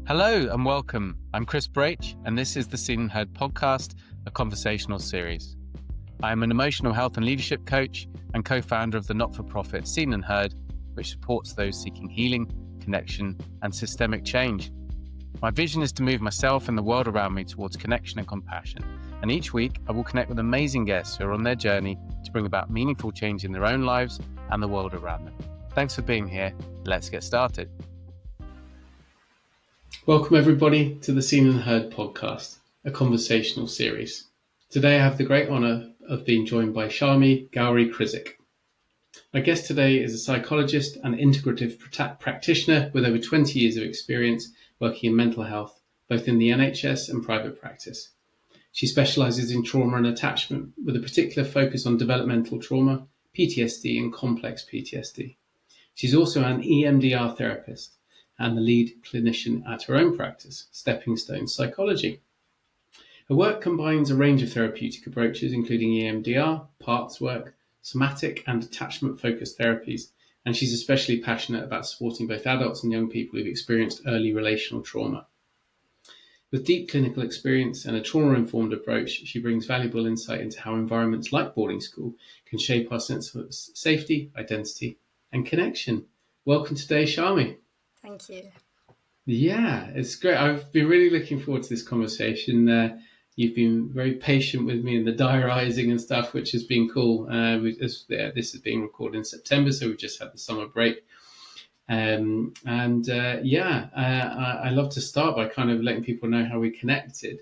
Hello and welcome. I'm Chris Braitch, and this is the Seen and Heard podcast, a conversational series. I am an emotional health and leadership coach and co-founder of the not-for-profit Seen and Heard, which supports those seeking healing, connection, and systemic change. My vision is to move myself and the world around me towards connection and compassion. And each week, I will connect with amazing guests who are on their journey to bring about meaningful change in their own lives and the world around them. Thanks for being here. Let's get started. Welcome everybody to the Seen and Heard podcast, a conversational series. Today I have the great honour of being joined by Sharmi Gowri-Kriszyk. My guest today is a psychologist and integrative practitioner with over 20 years of experience working in mental health, both in the NHS and private practice. She specialises in trauma and attachment with a particular focus on developmental trauma, PTSD and complex PTSD. She's also an EMDR therapist and the lead clinician at her own practice, Stepping Stone Psychology. Her work combines a range of therapeutic approaches, including EMDR, parts work, somatic and attachment-focused therapies, and she's especially passionate about supporting both adults and young people who've experienced early relational trauma. With deep clinical experience and a trauma-informed approach, she brings valuable insight into how environments like boarding school can shape our sense of safety, identity, and connection. Welcome today, Sharmi. Thank you. Yeah, it's great. I've been really looking forward to this conversation. You've been very patient with me in the diarising and stuff, which has been cool. This is being recorded in September, so we've just had the summer break. I love to start by kind of letting people know how we connected.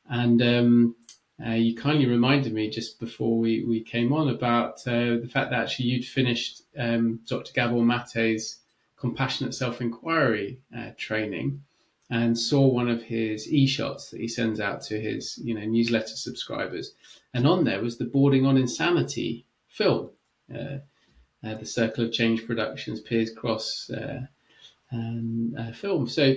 And you kindly reminded me just before we came on about the fact that actually you'd finished Dr. Gabor Mate's compassionate self-inquiry training and saw one of his e-shots that he sends out to his newsletter subscribers, and on there was the Boarding on Insanity film, the Circle of Change Productions Piers Cross film. So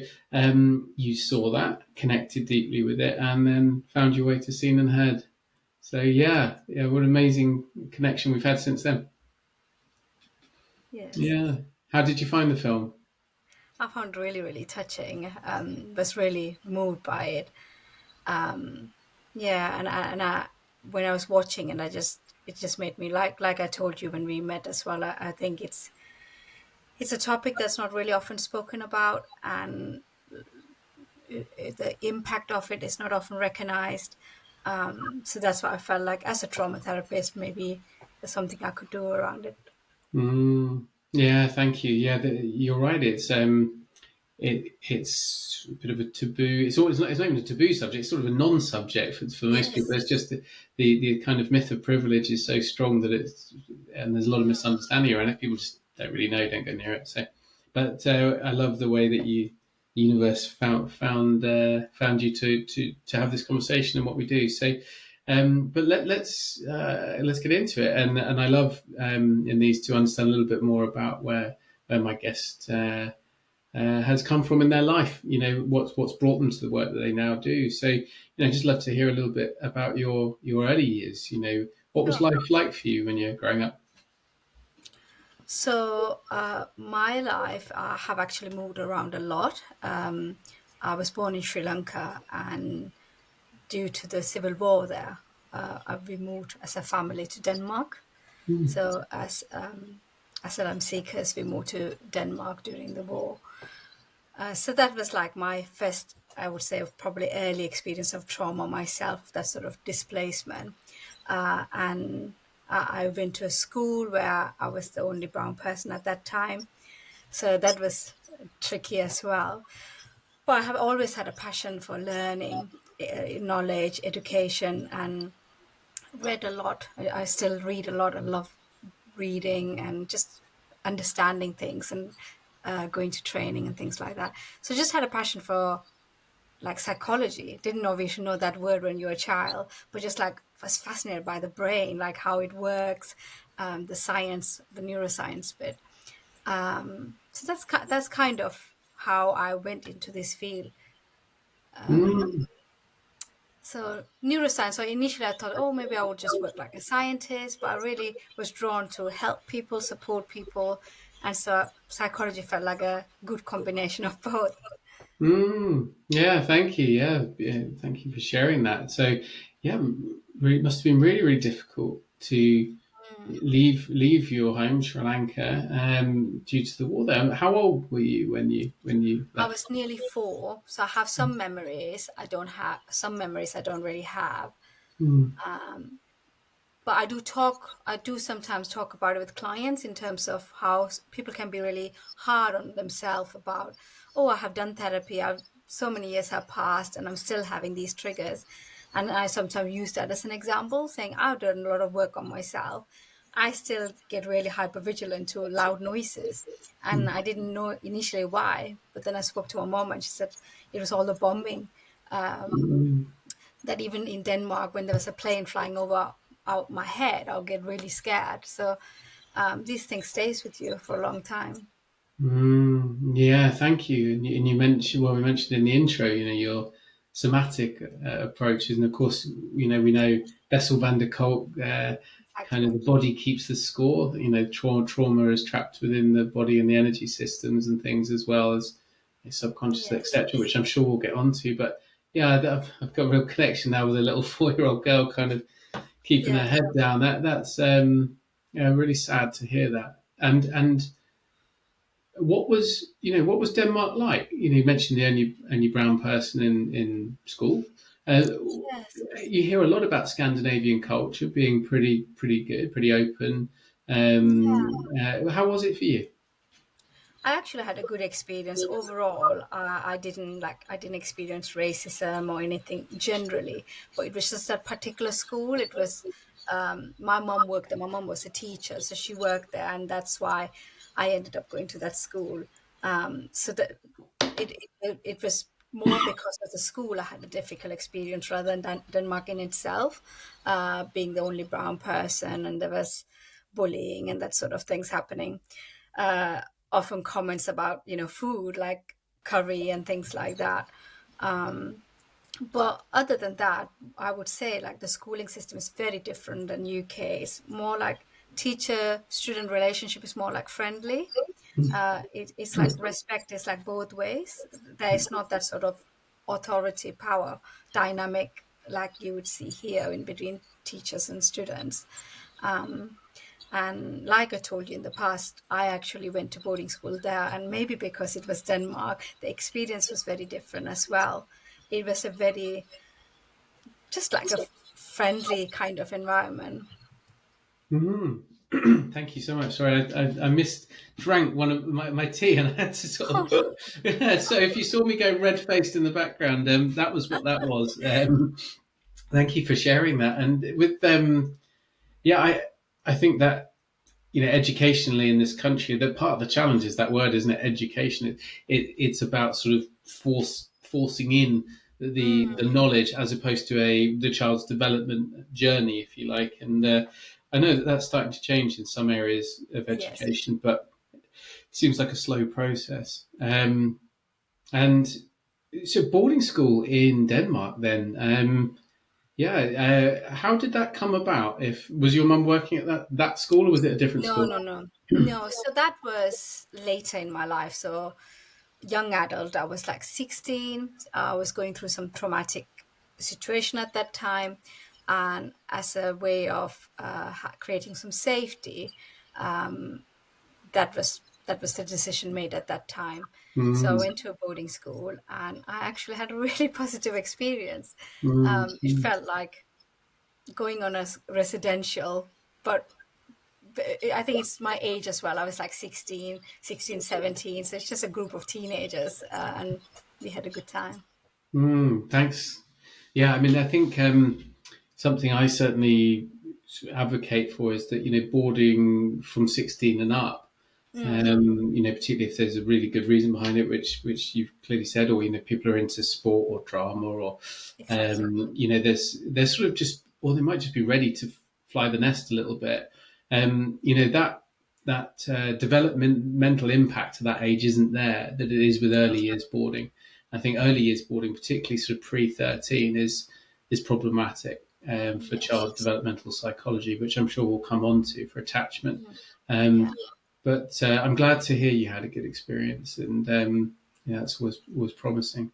you saw that, connected deeply with it, and then found your way to Seen and Heard. So yeah, what an amazing connection we've had since then. Yes. Yeah. How did you find the film? I found it really, really touching. Was really moved by it. And I when I was watching it, it just made me like I told you when we met as well. I think it's a topic that's not really often spoken about, and the impact of it is not often recognized. So that's why I felt like, as a trauma therapist, maybe there's something I could do around it. Yeah, thank you. Yeah, you're right. It's it's a bit of a taboo. It's not even a taboo subject. It's sort of a non-subject for most people. It's just the kind of myth of privilege is so strong that and there's a lot of misunderstanding around it. People just don't really know, don't go near it. So, but I love the way that the universe found you to have this conversation and what we do. So. But let's get into it, and I love in these to understand a little bit more about where my guest has come from in their life. What's brought them to the work that they now do. So just love to hear a little bit about your early years. What was life like for you when you were growing up? So my life, I have actually moved around a lot. I was born in Sri Lanka, and due to the civil war there, we moved as a family to Denmark. So as asylum seekers, we moved to Denmark during the war. So that was like my first, I would say, probably early experience of trauma myself, that sort of displacement. And I went to a school where I was the only brown person at that time. So that was tricky as well. But I have always had a passion for learning, knowledge, education, and read a lot. I still read a lot. I love reading and just understanding things and going to training and things like that. So just had a passion for like psychology. Didn't know we should know that word when you're a child, but just like was fascinated by the brain, like how it works, the science, the neuroscience bit. So that's kind of how I went into this field. So neuroscience. So initially I thought, maybe I would just work like a scientist, but I really was drawn to help people, support people. And so psychology felt like a good combination of both. Yeah, thank you. Yeah, thank you for sharing that. So, yeah, really, must have been really, really difficult to Mm. leave your home, Sri Lanka, due to the war there. How old were you when you I left? was nearly 4, so I have some memories. I don't have some memories I don't really have. Mm, Um, but I do sometimes talk about it with clients in terms of how people can be really hard on themselves about, oh, I have done therapy, so many years have passed and I'm still having these triggers. And I sometimes use that as an example, saying I've done a lot of work on myself. I still get really hyper vigilant to loud noises. And I didn't know initially why, but then I spoke to my mom and she said it was all the bombing. Um, mm, that even in Denmark, when there was a plane flying over out my head, I'll get really scared. So these things stays with you for a long time. yeah, thank you. And you mentioned, well, we mentioned in the intro, your somatic approaches, and of course, we know Bessel van der Kolk, kind of Exactly. the body keeps the score. Trauma is trapped within the body and the energy systems and things, as well as subconscious, Yes. etc., which I'm sure we'll get onto. But yeah, I've got a real connection now with a little 4-year-old girl, kind of keeping her Yes. head down. That's yeah, really sad to hear that. And what was Denmark like? You mentioned the only brown person in school. Uh, Yes. you hear a lot about Scandinavian culture being pretty good, pretty open. Yeah. How was it for you? I actually had a good experience overall. I didn't experience racism or anything generally, but it was just that particular school. It was my mom worked there. My mom was a teacher, so she worked there, and that's why I ended up going to that school. So that it was more because of the school I had a difficult experience rather than Denmark in itself, being the only brown person, and there was bullying and that sort of things happening. Uh, Often comments about food like curry and things like that. But other than that, I would say like the schooling system is very different than UK. It's more like teacher student relationship is more like friendly. It's like respect is like both ways. There is not that sort of authority power dynamic like you would see here in between teachers and students. Um, and like I told you in the past, I actually went to boarding school there, and maybe because it was Denmark, the experience was very different as well. It was a very just like a friendly kind of environment. Thank you so much. Sorry, I missed drank one of my tea and I had to sort of. Yeah, so if you saw me go red faced in the background, that was what that was. Thank you for sharing that. And with yeah, I think that educationally in this country, that part of the challenge is that word, isn't it? Education. It's about sort of forcing in the Mm, knowledge as opposed to the child's development journey, if you like. And I know that that's starting to change in some areas of yes. education, but it seems like a slow process. And so, boarding school in Denmark, then. Yeah, how did that come about? If was your mum working at that school, or was it a different No, school? no, no. No, so that was later in my life. So young adult, I was like 16. I was going through some traumatic situation at that time. And as a way of creating some safety, um, that was the decision made at that time. So I Mm, went to a boarding school, and I actually had a really positive experience. mm, It felt like going on a residential, but I think it's my age as well. I was like 16, 17. So it's just a group of teenagers, and we had a good time. thanks. Yeah, I mean, I think something I certainly advocate for is that boarding from 16 and up. Mm, Particularly if there's a really good reason behind it, which you've clearly said, or people are into sport or drama, or exactly. there's sort of just, or they might just be ready to fly the nest a little bit. That developmental impact at that age isn't there that it is with early years boarding. I think early years boarding, particularly sort of pre-13, is problematic for Yes. child developmental psychology, which I'm sure we'll come on to for attachment. Mhm. Yeah. Um, but I'm glad to hear you had a good experience, and yeah, that's was promising.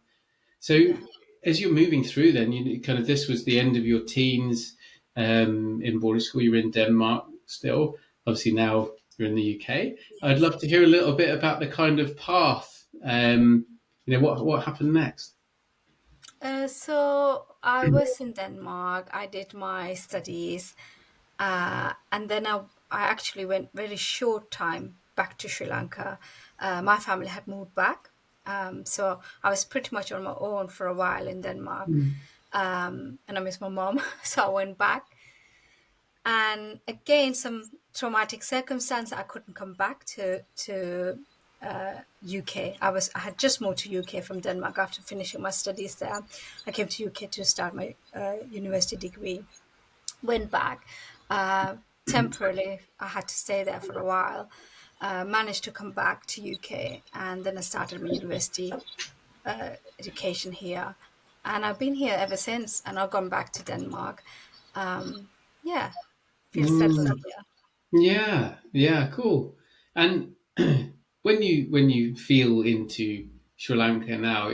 So Yeah. as you're moving through, then you kind of this was the end of your teens in boarding school. You were in Denmark still. Obviously now you're in the UK. I'd Yes. love to hear a little bit about the kind of path. What happened next? So I was in Denmark. I did my studies, and then I actually went very short time back to Sri Lanka. My family had moved back, so I was pretty much on my own for a while in Denmark, Mm. and I miss my mom, so I went back. And again, some traumatic circumstance, I couldn't come back to UK. I had just moved to UK from Denmark after finishing my studies there. I came to UK to start my university degree. Went back temporarily. I had to stay there for a while. Managed to come back to UK, and then I started my university education here. And I've been here ever since, and I've gone back to Denmark. Yeah, feel settled Mm. here. Yeah, yeah, cool. And when you feel into Sri Lanka now,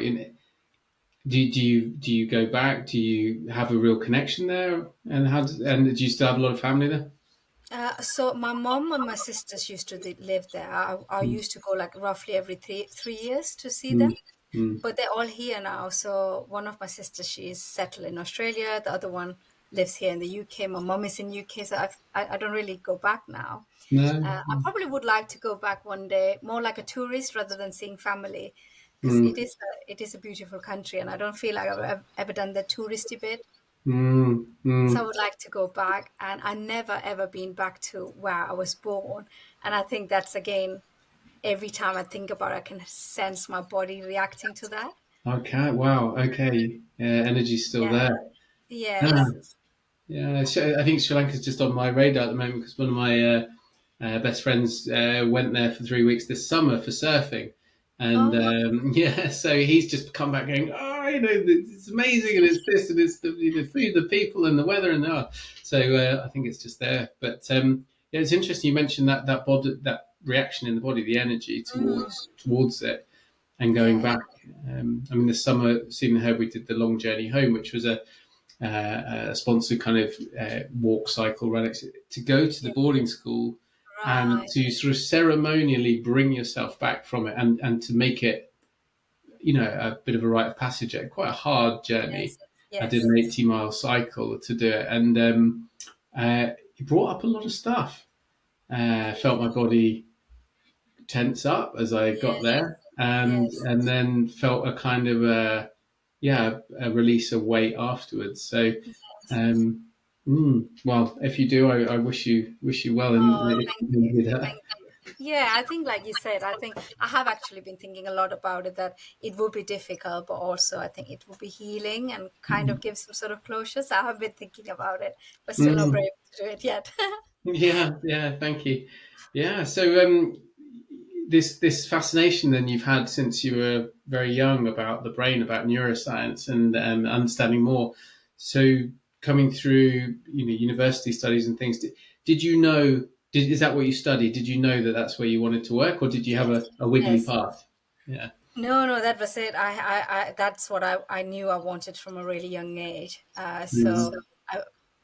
do you go back? Do you have a real connection there? And do you still have a lot of family there? So my mom and my sisters used to live there. I Mm, used to go like roughly every three years to see mm, them, mm, but they're all here now. So one of my sisters, she's settled in Australia. The other one lives here in the UK. My mom is in UK, so I don't really go back now. no. I probably would like to go back one day, more like a tourist rather than seeing family, because Mm, it is a beautiful country, and I don't feel like I've ever done the touristy bit. mm, So I mm. would like to go back, and I never ever been back to where I was born. And I think that's again, every time I think about it, I can sense my body reacting to that. Okay. Wow. Okay. Yeah, energy's still Yeah. there. Ah, Yes. yeah. I think Sri Lanka's just on my radar at the moment because one of my best friends went there for 3 weeks this summer for surfing, and Oh, yeah, so he's just come back going, oh, it's amazing, and it's this, and it's the food, the people, and the weather, and so I think it's just there. But yeah, it's interesting you mentioned that body, that reaction in the body, the energy mm, towards it, and going yeah. back. I mean, this summer, Stephen Herb, we did the long journey home, which was a sponsored kind of walk, cycle, run to go to the Yeah. boarding school and Right. to sort of ceremonially bring yourself back from it and to make it, a bit of a rite of passage. Quite a hard journey. Yes. I did Yes. an 80-mile cycle to do it, and it brought up a lot of stuff. Felt my body tense up as I got Yes. there, and Yes. and then felt a kind of a release of weight afterwards. So, Yes. um, well, if you do, I wish you well Oh, in if thank you you. do that. Thank you. Yeah, I think, like you said, I think I have actually been thinking a lot about it, that it would be difficult, but also I think it will be healing and kind of give some sort of closure. So I have been thinking about it, but still not Mm, brave to do it yet. yeah, yeah, thank you. Yeah, so this fascination then you've had since you were very young about the brain, about neuroscience, and understanding more. So coming through, university studies and things, did you know? Is that what you studied? Did you know that that's where you wanted to work, or did you have Yes. a wiggly Yes. path? Yeah. No, no, that was it. That's what I knew I wanted from a really young age. So Mm,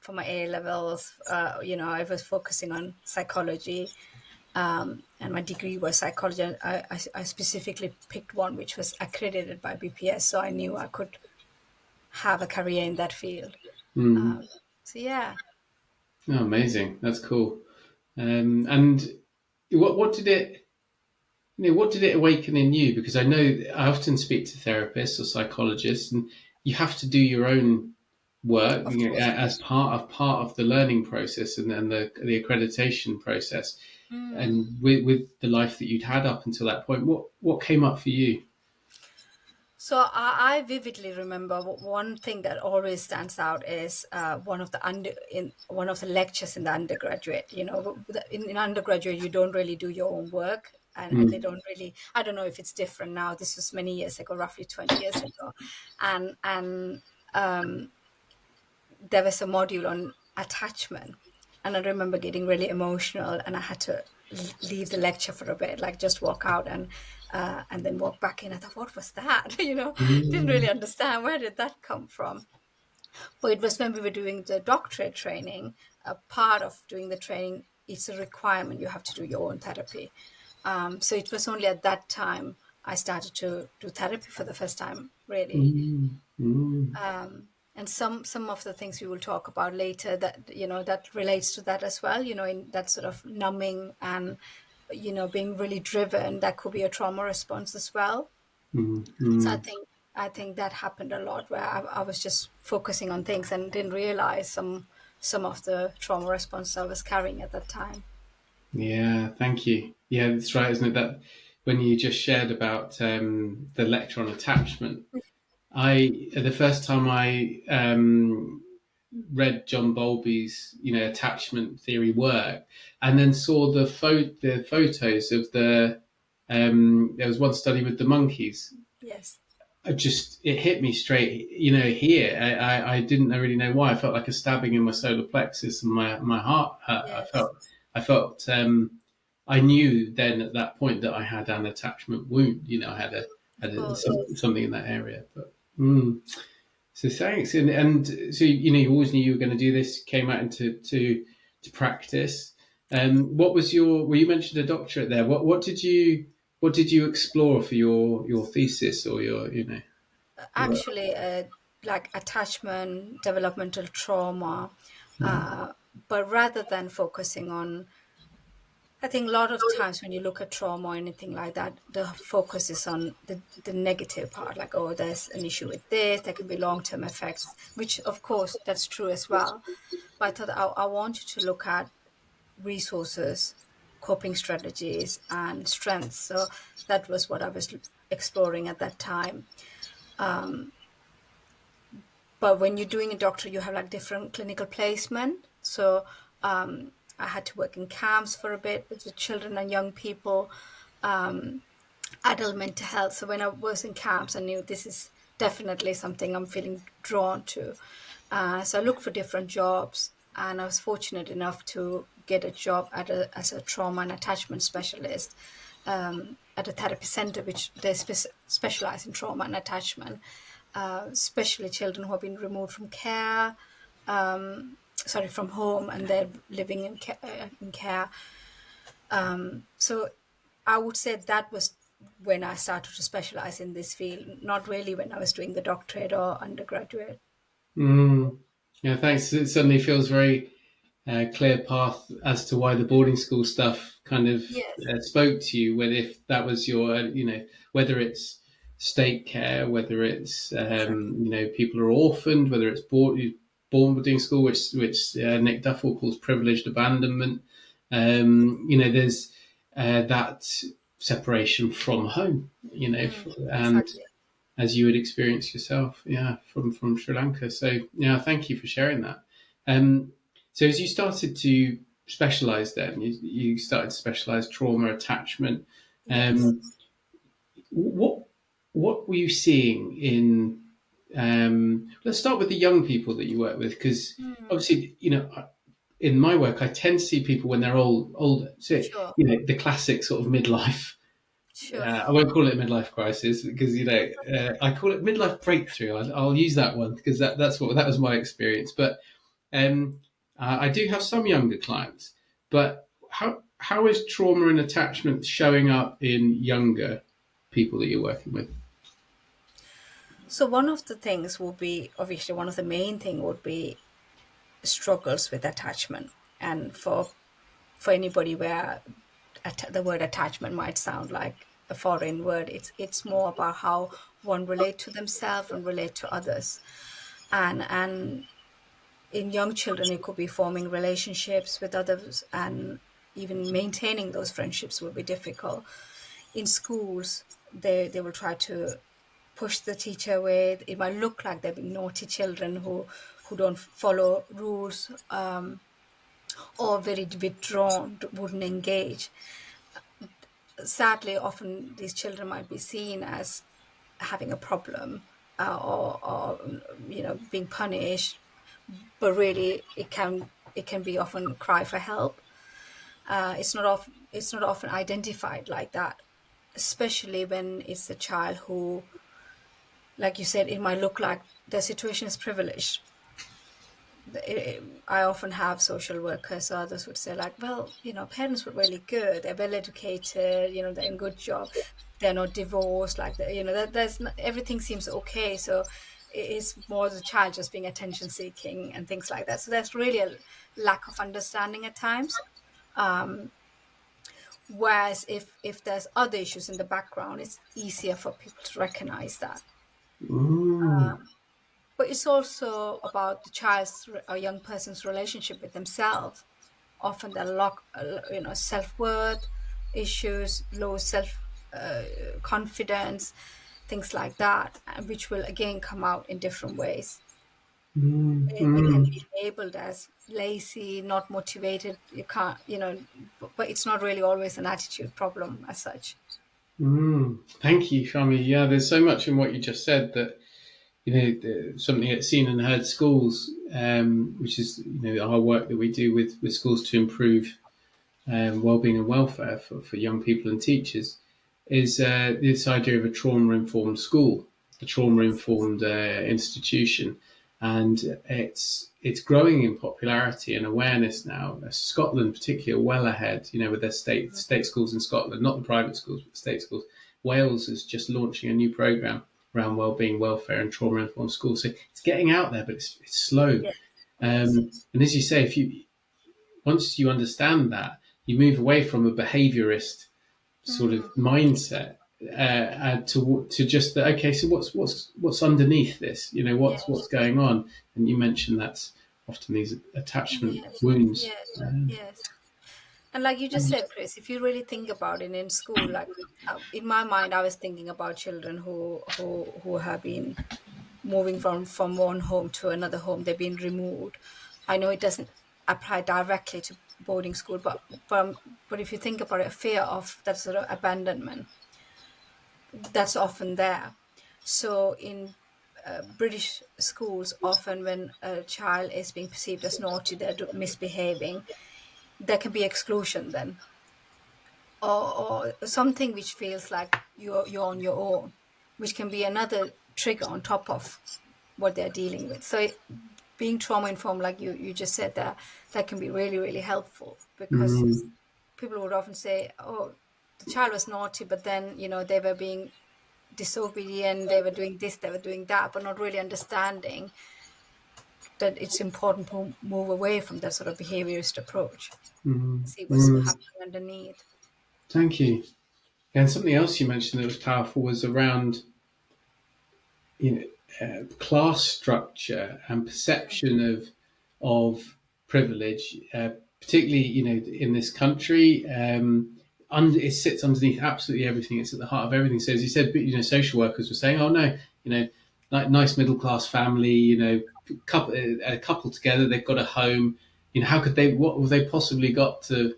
for my A levels, I was focusing on psychology, and my degree was psychology. And I specifically picked one which was accredited by BPS, so I knew I could have a career in that field. mm. Um, so yeah. Oh, amazing. That's cool. And what did it? What did it awaken in you? Because I know I often speak to therapists or psychologists, and you have to do your own work, Of course. as part of the learning process and the accreditation process. Mm. And with the life that you'd had up until that point, what came up for you? So I vividly remember one thing that always stands out is one of the lectures in the undergraduate. In undergraduate you don't really do your own work, and they Mm, don't really. I don't know if it's different now. This was many years ago, roughly 20 years ago, and there was a module on attachment, and I remember getting really emotional, and I had to leave the lecture for a bit, like just walk out and and then walked back in. I thought, what was that? Didn't really Mm, understand where did that come from. But it was when we were doing the doctorate training, a part of doing the training, it's a requirement. You have to do your own therapy. So it was only at that time I started to do therapy for the first time, really. mm, mm, And some of the things we will talk about later that that relates to that as well. In that sort of numbing and being really driven, that could be a trauma response as well. mm, So mm. I think that happened a lot where I was just focusing on things and didn't realize some of the trauma response I was carrying at that time. Yeah, thank you. Yeah, that's right, isn't it? That when you just shared about the lecture on attachment, I the first time I read John Bowlby's attachment theory work, and then saw the photos of there was one study with the monkeys. Yes, It hit me straight, here. I didn't really know why. I felt like a stabbing in my solar plexus and my heart hurt. yes, I felt, I knew then at that point that I had an attachment wound. I of had course. something in that area. But so thanks, and so you always knew you were going to do this. Came out into to practice. What was your? Well, you mentioned a doctorate there. What did you explore for your thesis or your work? Actually, like attachment, developmental trauma, uh, but rather than focusing on, I think a lot of times when you look at trauma or anything like that, the focus is on the negative part, like, oh, there's an issue with this, there can be long-term effects, which of course that's true as well. But I thought I want you to look at resources, coping strategies, and strengths. So that was what I was exploring at that time. But when you're doing a doctor, you have like different clinical placement. So I had to work in camps for a bit with the children and young people, adult mental health. So when I was in camps, I knew this is definitely something I'm feeling drawn to. So I looked for different jobs, and I was fortunate enough to get a job as a trauma and attachment specialist at a therapy center, which they specialize in trauma and attachment, especially children who have been removed from care, sorry, from home, and they're living in care. So I would say that was when I started to specialize in this field, not really when I was doing the doctorate or undergraduate. Mm. Yeah, thanks. It suddenly feels very clear path as to why the boarding school stuff kind of Yes, spoke to you. Whether if that was your, whether it's state care, whether it's exactly. people are orphaned, whether it's born boarding school, which Nick Duffel calls privileged abandonment. There's that separation from home. And Exactly. as you would experience yourself, yeah, from Sri Lanka. So yeah, thank you for sharing that. So as you started to specialize, then you started to specialize trauma attachment. Yes. Um, what what were you seeing in? Let's start with the young people that you work with, because Mm, obviously, in my work, I tend to see people when they're older. So sure. the classic sort of midlife. Sure. I won't call it a midlife crisis because I call it midlife breakthrough. I'll use that one because that was my experience. But um, I do have some younger clients. But how is trauma and attachment showing up in younger people that you're working with? So one of the things would be, obviously one of the main thing would be struggles with attachment. And for anybody where the word attachment might sound like a foreign word, it's more about how one relate to themselves and relate to others. And in young children, it could be forming relationships with others, and even maintaining those friendships will be difficult. In schools, they will try to push the teacher away. It might look like they're being naughty children who don't follow rules, or very withdrawn, wouldn't engage. Sadly, often these children might be seen as having a problem, or being punished, but really it can be often cry for help. It's not often identified like that. especially when it's a child who, like you said, it might look like their situation is privileged. I often have social workers or others would say like, well, parents were really good, they're well educated, they're in good job, they're not divorced, like that, there's not, everything seems okay. So it's more the child just being attention seeking and things like that. So there's really a lack of understanding at times. Whereas if there's other issues in the background, it's easier for people to recognize that. Mm. But it's also about the child's or young person's relationship with themselves. Often they lack, self-worth issues, low self confidence, things like that, which will again come out in different ways. Mm. They can Mm. be labeled as lazy, not motivated. You can't, but it's not really always an attitude problem as such. Mm. Thank you, Shami. Yeah, there's so much in what you just said that something at Seen and Heard Schools, which is our work that we do with schools to improve wellbeing and welfare for young people and teachers, is this idea of a trauma-informed school, a Yes. trauma-informed institution, and it's growing in popularity and awareness now. Scotland, particularly, are well ahead. With their state schools in Scotland, not the private schools, but the state schools. Wales is just launching a new program around wellbeing, welfare, and trauma-informed schools. So it's getting out there, but it's slow. Yes. Yes. And as you say, if you once you understand that, you move away from a behaviorist sort of Mm, mindset to just that. Okay, so what's underneath this? What's yes. going on? And you mentioned that's often these attachment Yes. wounds. Yes. Yes. And like you just said, Chris, if you really think about it in school, like in my mind, I was thinking about children who have been moving from one home to another home. They've been removed. I know it doesn't apply directly to boarding school, but if you think about it, a fear of that sort of abandonment, that's often there. So in British schools, often when a child is being perceived as naughty, they're misbehaving, there can be exclusion then, or something which feels like you're on your own, which can be another trigger on top of what they're dealing with. So being trauma informed, like you just said, that can be really really helpful, because Mm, people would often say, oh, the child was naughty, but then they were being disobedient, they were doing this, they were doing that, but not really understanding that it's important to move away from that sort of behaviorist approach, mm, see what's mm. happening underneath. Thank you. And something else you mentioned that was powerful was around you know, class structure and perception of privilege, particularly in this country. It sits underneath absolutely everything. It's at the heart of everything. So as you said, social workers were saying, "Oh no, like nice middle class family, a couple together, they've got a home. How could they? What have they possibly got to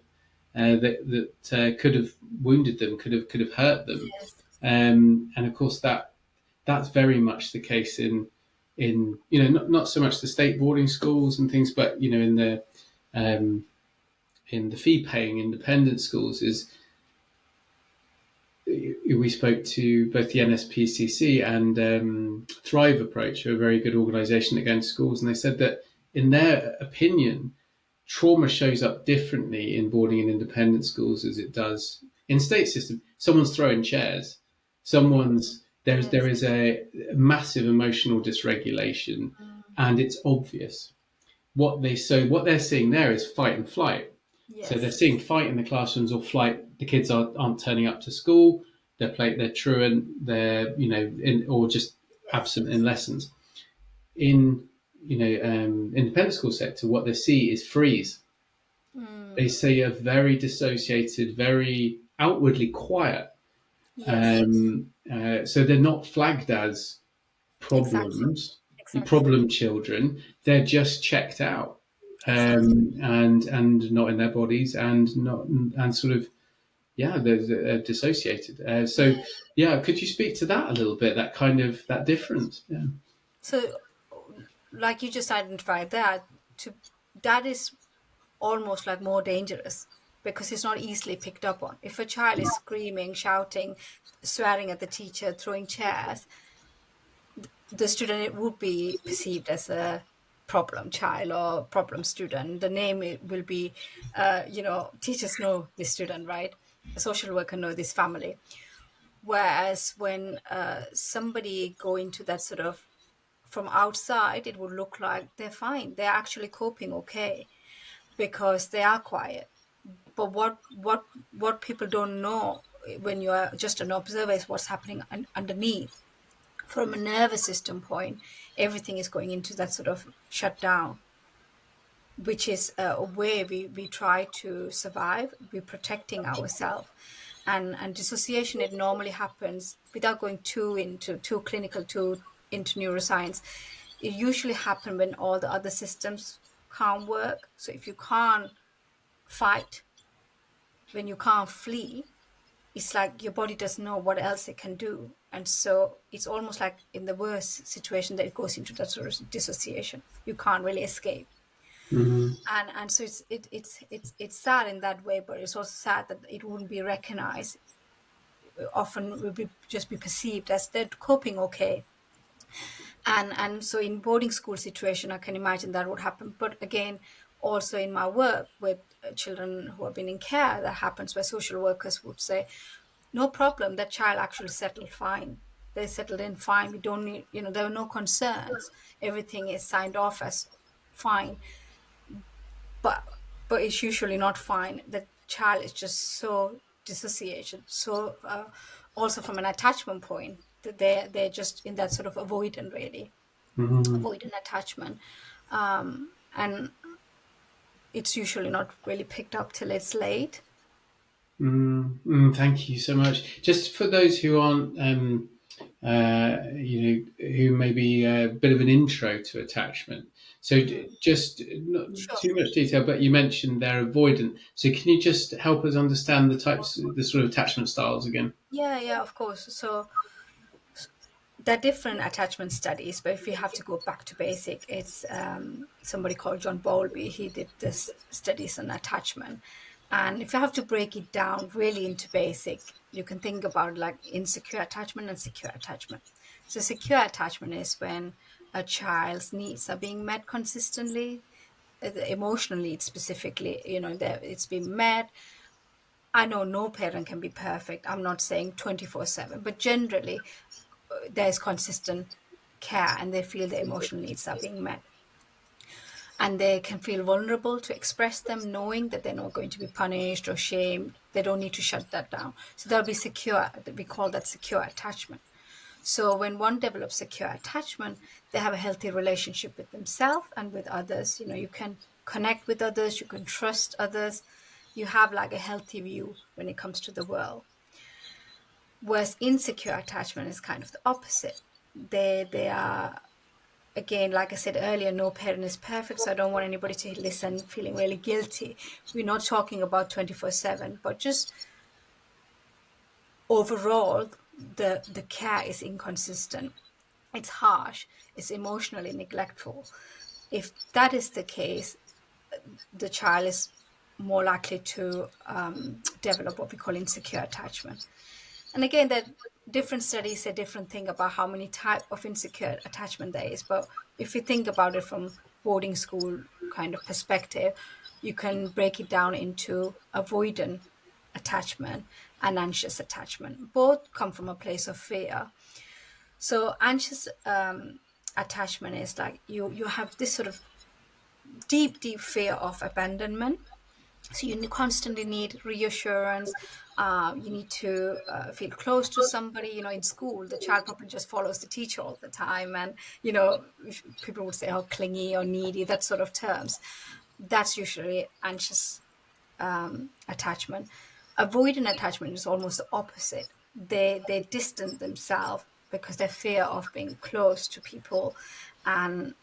that could have wounded them, could have hurt them?" Yes. And of course that's very much the case in not so much the state boarding schools and things, but um, in the fee paying independent schools. Is we spoke to both the NSPCC and Thrive Approach, who are a very good organisation against schools, and they said that in their opinion, trauma shows up differently in boarding and independent schools as it does in state system. Someone's throwing chairs. There Yes. is a massive emotional dysregulation, Mm. and it's obvious. What they're seeing there is fight and flight. So they're Yes. seeing fight in the classrooms or flight. The kids aren't turning up to school. They're truant. They're or just Yes. absent in lessons. In independent school sector, what they see is freeze. They Mm. see a very dissociated, very outwardly quiet. Yes. So they're not flagged as Exactly. problems, Exactly. problem children. They're just checked out, Exactly. and not in their bodies, and not and sort of they're dissociated. So Yeah. yeah, could you speak to that a little bit? That kind of that difference. Yeah. So, like you just identified that, to that is almost like more dangerous, because it's not easily picked up on. If a child is screaming, shouting, swearing at the teacher, throwing chairs, the student, it would be perceived as a problem child or problem student. The name it will be, teachers know this student, right? A social worker know this family. Whereas when somebody go into that sort of from outside, it would look like they're fine. They're actually coping okay because they are quiet. But what people don't know when you are just an observer is what's happening underneath. From a nervous system point, everything is going into that sort of shutdown, which is a way we try to survive. We're protecting ourselves. And dissociation, it normally happens without going too clinical, into neuroscience. It usually happens when all the other systems can't work. So if you can't fight, when you can't flee, it's like your body doesn't know what else it can do. And so it's almost like in the worst situation that it goes into that sort of dissociation. You can't really escape. And so it's sad in that way, but it's also sad that it wouldn't be recognized. Often will be just be perceived as they're coping okay. And so in boarding school situation, I can imagine that would happen. But again, also in my work with children who have been in care, that happens where social workers would say, no problem, that child actually settled fine. They settled in fine. We don't need, there are no concerns. Everything is signed off as fine. But it's usually not fine. The child is just so dissociated. So also from an attachment point, that they're just in that sort of avoidant, really. Avoidant attachment. And it's usually not really picked up till it's late. Thank you so much. Just for those who aren't, who may be a bit of an intro to attachment. So just not Sure. too much detail, but you mentioned they're avoidant. So can you just help us understand the sort of attachment styles again? Yeah, of course. So there are different attachment studies, but if you have to go back to basic, it's somebody called John Bowlby. He did this studies on attachment. And if you have to break it down really into basic, you can think about like insecure attachment and secure attachment. So secure attachment is when a child's needs are being met consistently, the emotional needs specifically, that it's being met. I know no parent can be perfect. I'm not saying 24/7, but generally there's consistent care and they feel their emotional needs are being met. And they can feel vulnerable to express them, knowing that they're not going to be punished or shamed. They don't need to shut that down. So they'll be secure. We call that secure attachment. So when one develops secure attachment, they have a healthy relationship with themselves and with others. You can connect with others, you can trust others. You have like a healthy view when it comes to the world. Whereas insecure attachment is kind of the opposite. They are, again, like I said earlier, no parent is perfect, so I don't want anybody to listen feeling really guilty. We're not talking about 24/7, but just overall, the care is inconsistent. It's harsh. It's emotionally neglectful. If that is the case, the child is more likely to develop what we call insecure attachment. And again, that different studies say different thing about how many type of insecure attachment there is. But if you think about it from boarding school kind of perspective, you can break it down into avoidant attachment and anxious attachment. Both come from a place of fear. So anxious attachment is like you have this sort of deep fear of abandonment. So you constantly need reassurance. You need to feel close to somebody. In school, the child probably just follows the teacher all the time, and people would say, "Oh, clingy or needy," that sort of terms. That's usually anxious attachment. Avoidant attachment is almost the opposite. They distance themselves because they fear of being close to people, and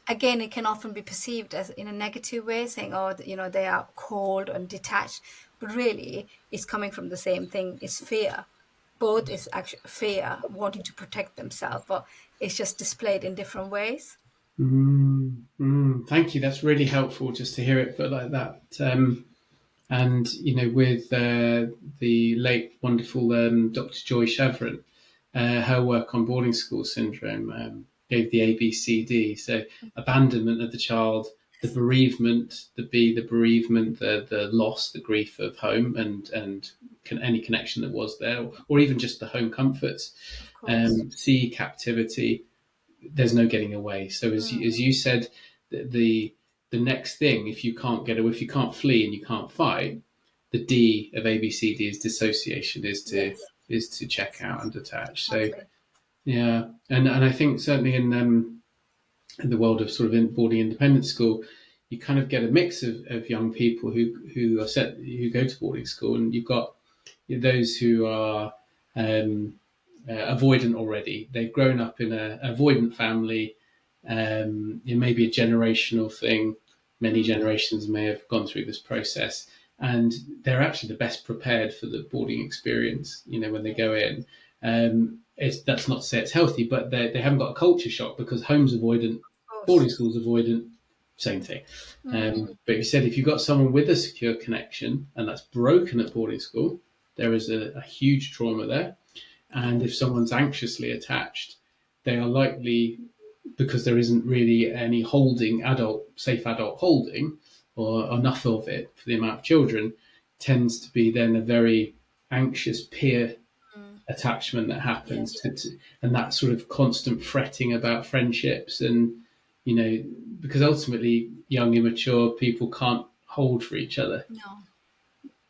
again, it can often be perceived as in a negative way, saying, "Oh, they are cold and detached," but really, it's coming from the same thing. It's fear. Both is actually fear, wanting to protect themselves, but it's just displayed in different ways. Thank you. That's really helpful just to hear it put like that. And with the late wonderful Dr. Joy Chevron, her work on boarding school syndrome gave the ABCD. So abandonment of the child, the bereavement, the bereavement, the loss, the grief of home, and any connection that was there, or even just the home comforts. Of course. C, captivity. There's no getting away. So as you said, the next thing, if you can't get away, if you can't flee and you can't fight, the D of ABCD is dissociation, Yes, is to check out and detach. So exactly. yeah, and I think certainly in the world of sort of boarding independent school, you kind of get a mix of young people who go to boarding school, and you've got those who are avoidant already. They've grown up in an avoidant family. It may be a generational thing. Many generations may have gone through this process, and they're actually the best prepared for the boarding experience. When they go in, that's not to say it's healthy, but they haven't got a culture shock because home's avoidant, Of course. boarding school's avoidant, same thing. Mm. But you said if you've got someone with a secure connection and that's broken at boarding school, there is a huge trauma there. And if someone's anxiously attached, they are likely, because there isn't really any safe adult holding, or enough of it for the amount of children, tends to be then a very anxious peer attachment that happens, Yes. and that sort of constant fretting about friendships, and because ultimately young immature people can't hold for each other. No.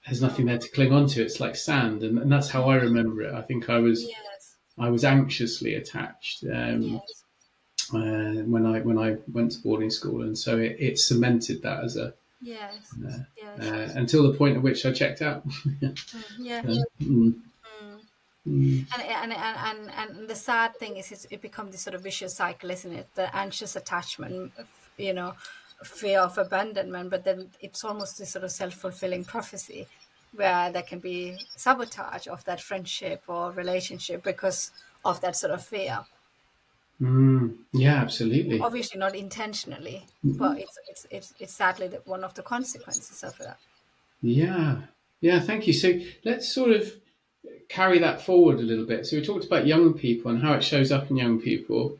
There's nothing No. there to cling on to. It's like sand, and that's how I remember it. I think Yes. I was anxiously attached Yes. when I went to boarding school, and so it cemented that as a Yes. uh, Yes. until the point at which I checked out. Yeah. Mm, Mm. mm, And the sad thing is it becomes this sort of vicious cycle, isn't it? The anxious attachment, fear of abandonment, but then it's almost this sort of self-fulfilling prophecy where there can be sabotage of that friendship or relationship because of that sort of fear. yeah, absolutely. Obviously not intentionally, but it's sadly one of the consequences of that. Yeah, yeah. Thank you. So let's sort of carry that forward a little bit. So we talked about young people and how it shows up in young people,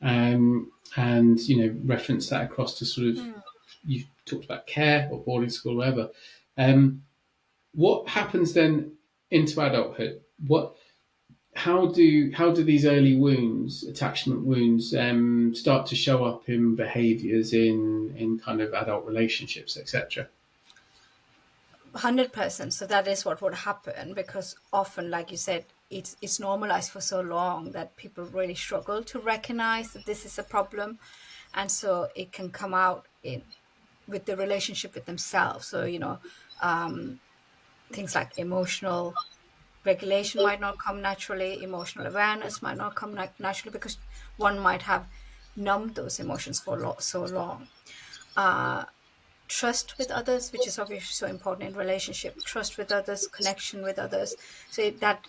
and reference that across to sort of, you talked about care or boarding school, or whatever. What happens then into adulthood? How do these early wounds, attachment wounds, start to show up in behaviours in kind of adult relationships, etc.? 100%. So that is what would happen because often, like you said, it's normalized for so long that people really struggle to recognize that this is a problem, and so it can come out in with the relationship with themselves. So things like emotional regulation might not come naturally, emotional awareness might not come naturally because one might have numbed those emotions for so long. Trust with others, which is obviously so important in relationship, trust with others, connection with others, so that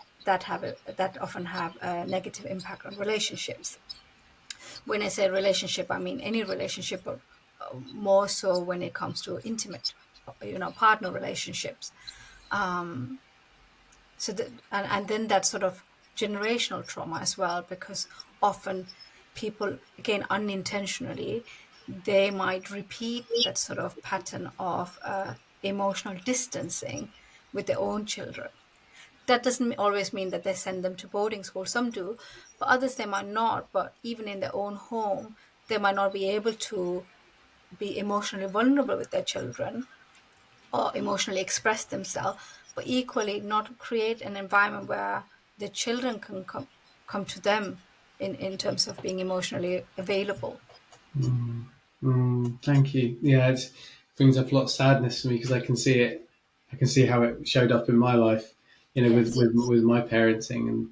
often have a negative impact on relationships. When I say relationship, I mean any relationship, but more so when it comes to intimate, partner relationships. So that, and then that sort of generational trauma as well, because often people, again unintentionally, they might repeat that sort of pattern of emotional distancing with their own children. That doesn't always mean that they send them to boarding school. Some do, but others they might not. But even in their own home, they might not be able to be emotionally vulnerable with their children or emotionally express themselves, but equally not create an environment where the children can come to them in terms of being emotionally available. Thank you. Yeah, it brings up a lot of sadness for me because I can see it. I can see how it showed up in my life. With Yes. with my parenting,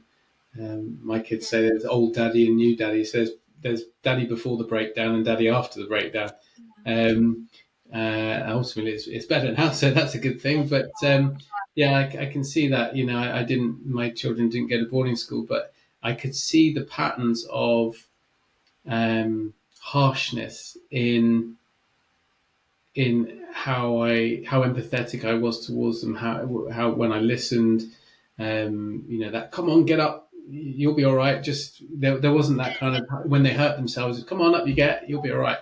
and my kids say there's old daddy and new daddy. So there's daddy before the breakdown and daddy after the breakdown. Um, Ultimately, it's better now, so that's a good thing. But yeah, I can see that. I didn't. My children didn't go to boarding school, but I could see the patterns of harshness in how empathetic I was towards them, how when I listened, that come on, get up, you'll be all right. Just there wasn't that kind of when they hurt themselves, come on up, you'll be all right.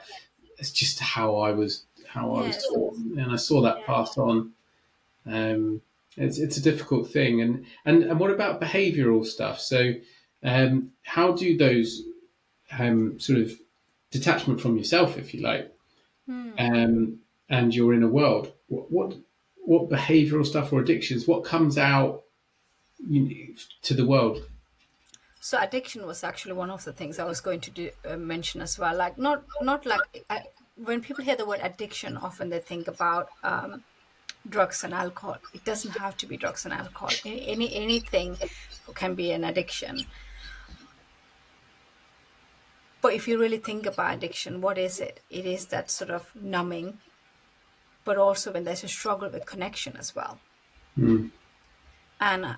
It's just how I was Yes. taught, and I saw that passed on. Um, it's a difficult thing, and what about behavioural stuff? So, how do those sort of detachment from yourself, if you like, and your inner world, what behavioural stuff or addictions, what comes out to the world? So addiction was actually one of the things I was going to mention as well. Like not like when people hear the word addiction, often they think about drugs and alcohol. It doesn't have to be drugs and alcohol. Anything can be an addiction. But if you really think about addiction, what is it? It is that sort of numbing, but also when there's a struggle with connection as well. Mm. And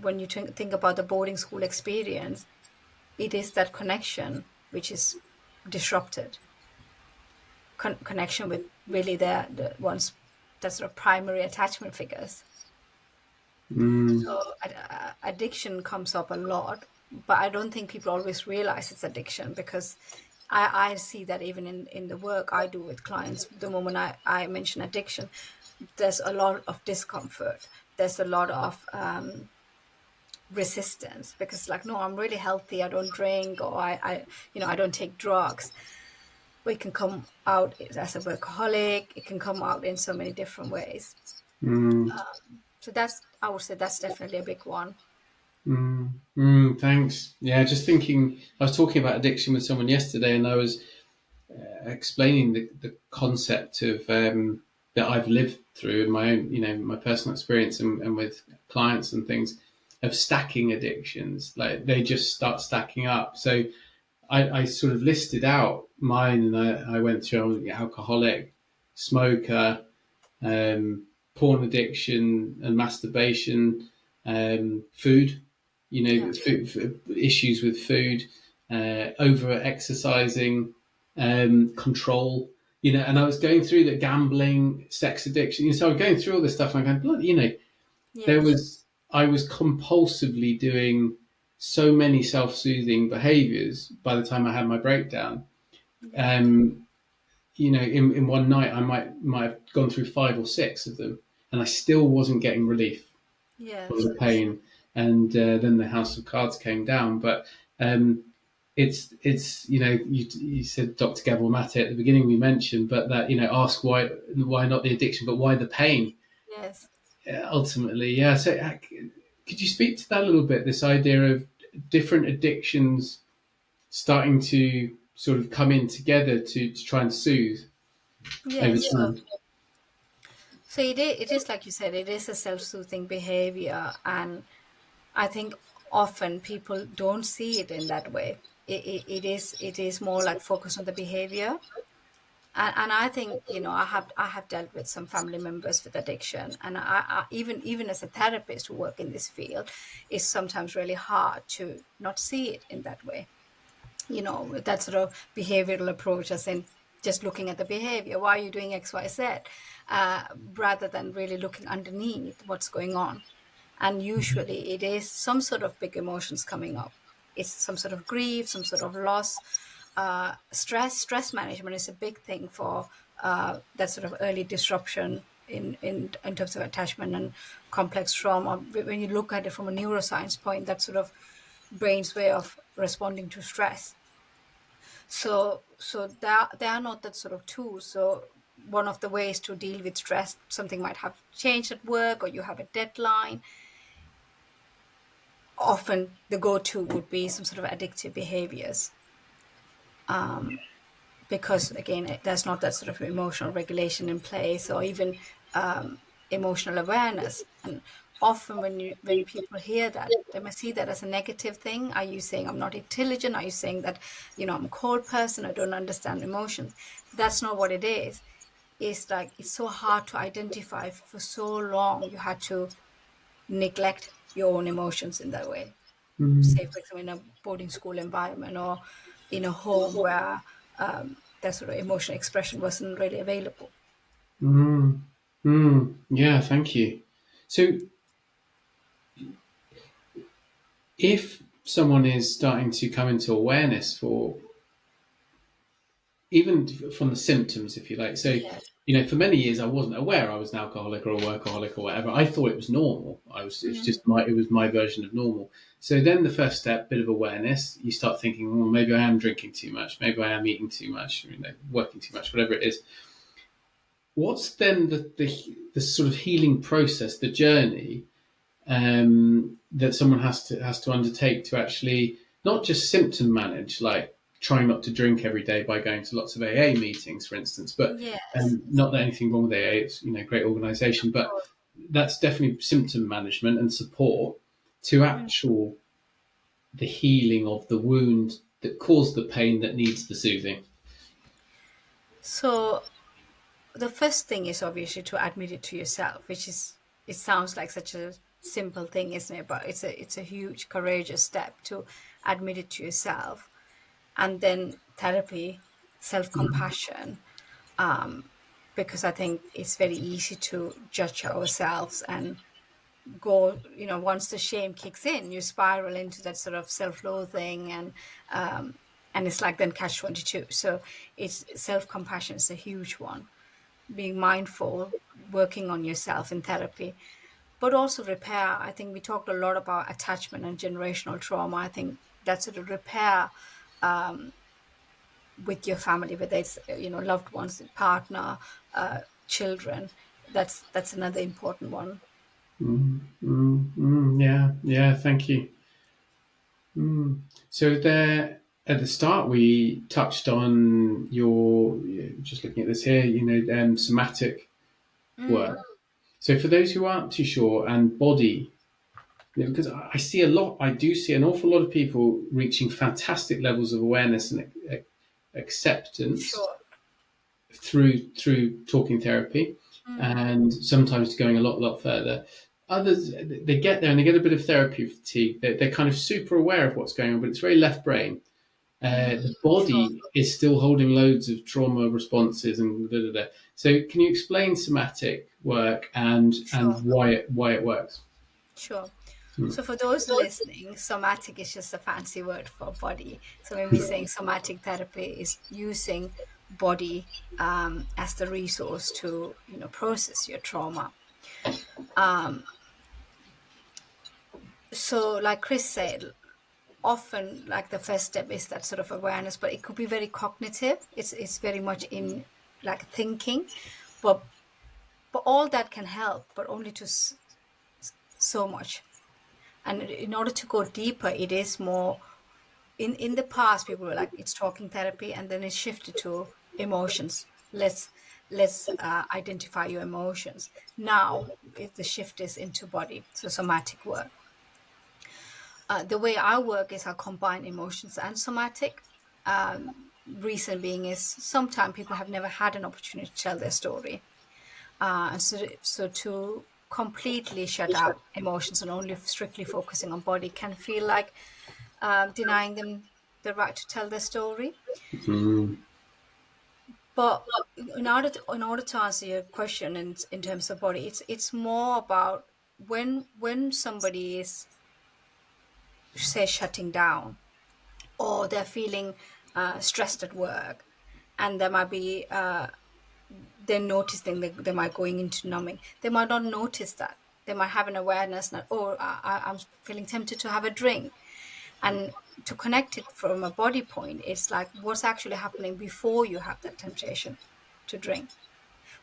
when you think about the boarding school experience, it is that connection which is disrupted. Connection with really the ones that sort of primary attachment figures. Mm. So addiction comes up a lot, but I don't think people always realize it's addiction, because I see that even in the work I do with clients, the moment I mention addiction, there's a lot of discomfort. There's a lot of resistance, because like, no, I'm really healthy. I don't drink, or I don't take drugs. But it can come out as a workaholic. It can come out in so many different ways. Mm. So I would say that's definitely a big one. Thanks. Yeah, just thinking. I was talking about addiction with someone yesterday, and I was explaining the concept of that I've lived through in my own, my personal experience and with clients and things of stacking addictions. Like they just start stacking up. So I sort of listed out mine, and I went through alcoholic, smoker, porn addiction, and masturbation, food. Yeah. Issues with food, over exercising, control. And I was going through the gambling, sex addiction. So I was going through all this stuff, and I'm going, bloody, there Yes. was I was compulsively doing so many self-soothing behaviors by the time I had my breakdown. Yes. Um, in one night I might have gone through 5 or 6 of them, and I still wasn't getting relief from Yes. the pain. And then the House of Cards came down. But it's you said Dr. Gabor Mate at the beginning, we mentioned, but that ask why not the addiction, but why the pain Yes. ultimately. Yeah. So could you speak to that a little bit? This idea of different addictions starting to sort of come in together to try and soothe over Yes. time. So it is like you said, it is a self-soothing behavior, and I think often people don't see it in that way. It is more like focus on the behavior. And I think, I have dealt with some family members with addiction, and I even as a therapist who work in this field, it's sometimes really hard to not see it in that way. With that sort of behavioral approach, as in just looking at the behavior, why are you doing X, Y, Z, rather than really looking underneath what's going on. And usually it is some sort of big emotions coming up. It's some sort of grief, some sort of loss. Stress management is a big thing for that sort of early disruption in terms of attachment and complex trauma. When you look at it from a neuroscience point, that sort of brain's way of responding to stress. So they are not that sort of tool. So one of the ways to deal with stress, something might have changed at work, or you have a deadline. Often the go-to would be some sort of addictive behaviors, because again, there's not that sort of emotional regulation in place, or even emotional awareness. And often when people hear that, they might see that as a negative thing. Are you saying I'm not intelligent? Are you saying that I'm a cold person, I don't understand emotions? That's not what it is. It's like, it's so hard to identify. For so long you had to neglect your own emotions in that way. Say, for example, in a boarding school environment, or in a home where that sort of emotional expression wasn't really available. Yeah, thank you. So if someone is starting to come into awareness for even from the symptoms, if you like. So, Yes. for many years I wasn't aware I was an alcoholic or a workaholic or whatever. I thought it was normal. It was my version of normal. So then the first step, bit of awareness, you start thinking, well, maybe I am drinking too much, maybe I am eating too much, working too much, whatever it is. What's then the sort of healing process, the journey that someone has to undertake to actually not just symptom manage, like trying not to drink every day by going to lots of AA meetings, for instance. But Yes. not that anything wrong with AA; it's a great organisation, Of but course. that's definitely symptom management and support to actual the healing of the wound that caused the pain that needs the soothing. So the first thing is obviously to admit it to yourself, which is, it sounds like such a simple thing, isn't it? But it's a huge courageous step to admit it to yourself. And then therapy, self-compassion, because I think it's very easy to judge ourselves and go, once the shame kicks in, you spiral into that sort of self-loathing, and it's like then catch 22. So it's self-compassion is a huge one, being mindful, working on yourself in therapy, but also repair. I think we talked a lot about attachment and generational trauma. I think that sort of repair with your family, whether it's loved ones, partner, children. That's another important one. Yeah, yeah. Thank you. So there, at the start, we touched on your just looking at this here. Somatic work. So for those who aren't too sure, and body, because I see a lot, I do see an awful lot of people reaching fantastic levels of awareness and acceptance Sure. through talking therapy, and sometimes going a lot further. Others, they get there and they get a bit of therapy fatigue. They're kind of super aware of what's going on, but it's very left brain. The Sure. body is still holding loads of trauma responses and da, da, da. So, can you explain somatic work and Sure. why it works? Sure. So for those listening, somatic is just a fancy word for body. So when we're saying somatic therapy is using body as the resource to process your trauma. So like Chris said, often like the first step is that sort of awareness, but it could be very cognitive. It's very much in like thinking, but all that can help, but only to so much. And in order to go deeper, it is more, in the past people were like, it's talking therapy, and then it shifted to emotions. Let's identify your emotions. Now the shift is into body, so somatic work. The way I work is I combine emotions and somatic. Reason being is sometimes people have never had an opportunity to tell their story, and so to completely shut out emotions and only strictly focusing on body can feel like denying them the right to tell their story. Mm. But in order to answer your question in terms of body, it's more about when somebody is, say, shutting down, or they're feeling stressed at work, and there might be they're noticing they might going into numbing. They might not notice that. They might have an awareness that, oh, I'm feeling tempted to have a drink. And to connect it from a body point, it's like what's actually happening before you have that temptation to drink.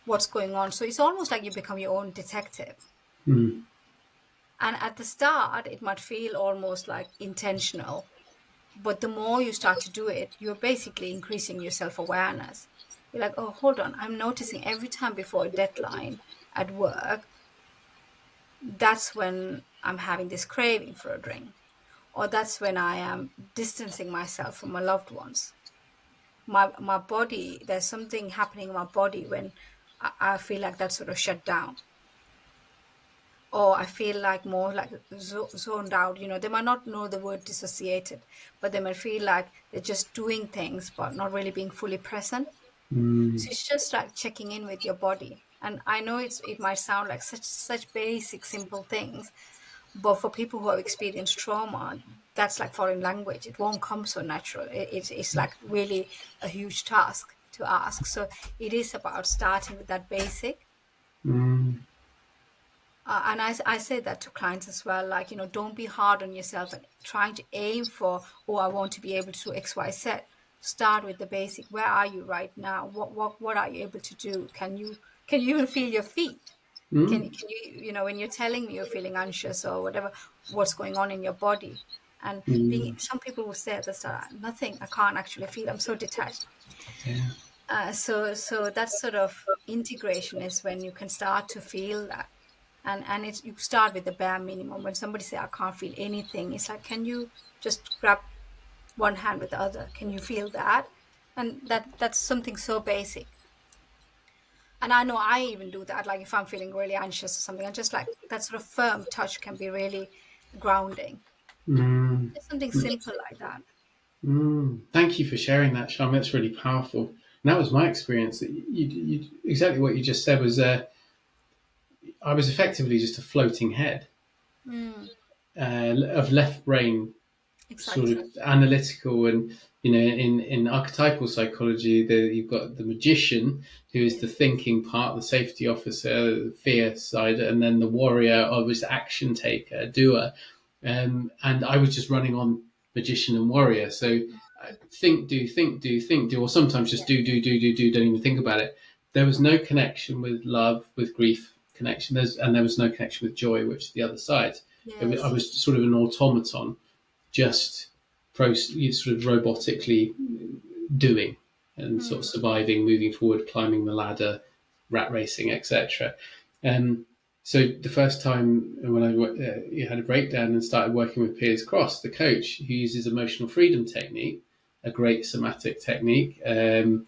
What's going on? So it's almost like you become your own detective. Mm. And at the start, it might feel almost like intentional. But the more you start to do it, you're basically increasing your self awareness. You're like, oh, hold on, I'm noticing every time before a deadline at work, that's when I'm having this craving for a drink. Or that's when I am distancing myself from my loved ones. My body, there's something happening in my body when I feel like that's sort of shut down. or I feel like more like zoned out. They might not know the word dissociated, but they might feel like they're just doing things but not really being fully present. So Mm, it's just like checking in with your body. And I know it might sound like such basic, simple things, but for people who have experienced trauma, that's like foreign language. It won't come so natural. It's like really a huge task to ask. So it is about starting with that basic. mm, And I say that to clients as well, like, don't be hard on yourself and trying to aim for, oh, I want to be able to do X, Y, Z. Start with the basic. Where are you right now? What are you able to do? Can you even feel your feet? mm, Can you, when you're telling me you're feeling anxious or whatever, what's going on in your body? And mm, some people will say at the start, nothing, I can't actually feel, I'm so detached. yeah. So that sort of integration is when you can start to feel that. And it's, you start with the bare minimum. When somebody say I can't feel anything, it's like, can you just grab one hand with the other? Can you feel that? And that's something so basic. And I know I even do that. Like if I'm feeling really anxious or something, I just like that sort of firm touch can be really grounding. Mm, Just something mm, simple like that. Thank you for sharing that, Sharmi. That's really powerful. And that was my experience. That exactly what you just said was I was effectively just a floating head Mm, of left brain, sort of exactly. analytical, and in archetypal psychology, you've got the magician who is the Yes. thinking part, the safety officer, the fear side, and then the warrior, or was action taker, doer. And I was just running on magician and warrior. So think, do, think, do, think, do, or sometimes just Yeah. do, don't even think about it. There was no connection with love, with grief connection, and there was no connection with joy, which is the other side. I Yes. was sort of an automaton, just sort of robotically doing and sort of Mm, surviving, moving forward, climbing the ladder, rat racing, etc. Um, so the first time when I had a breakdown and started working with Piers Cross, the coach who uses emotional freedom technique, a great somatic technique, along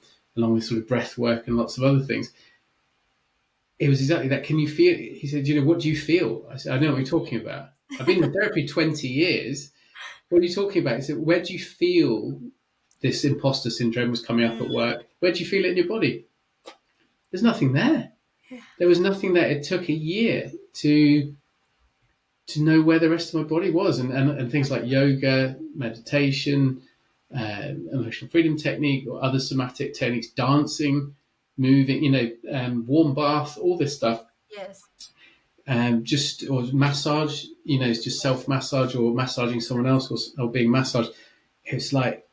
with sort of breath work and lots of other things. It was exactly that. Can you feel? He said, what do you feel? I said, I know what you're talking about. I've been in therapy 20 years. What are you talking about? He said, where do you feel this imposter syndrome was coming up at mm, work? Where do you feel it in your body? There's nothing there. yeah. There was nothing there. It took a year to know where the rest of my body was, and things like yoga, meditation, emotional freedom technique, or other somatic techniques, dancing, moving, warm bath, all this stuff. Yes. Just or massage, it's just self massage or massaging someone else, or being massaged. It's like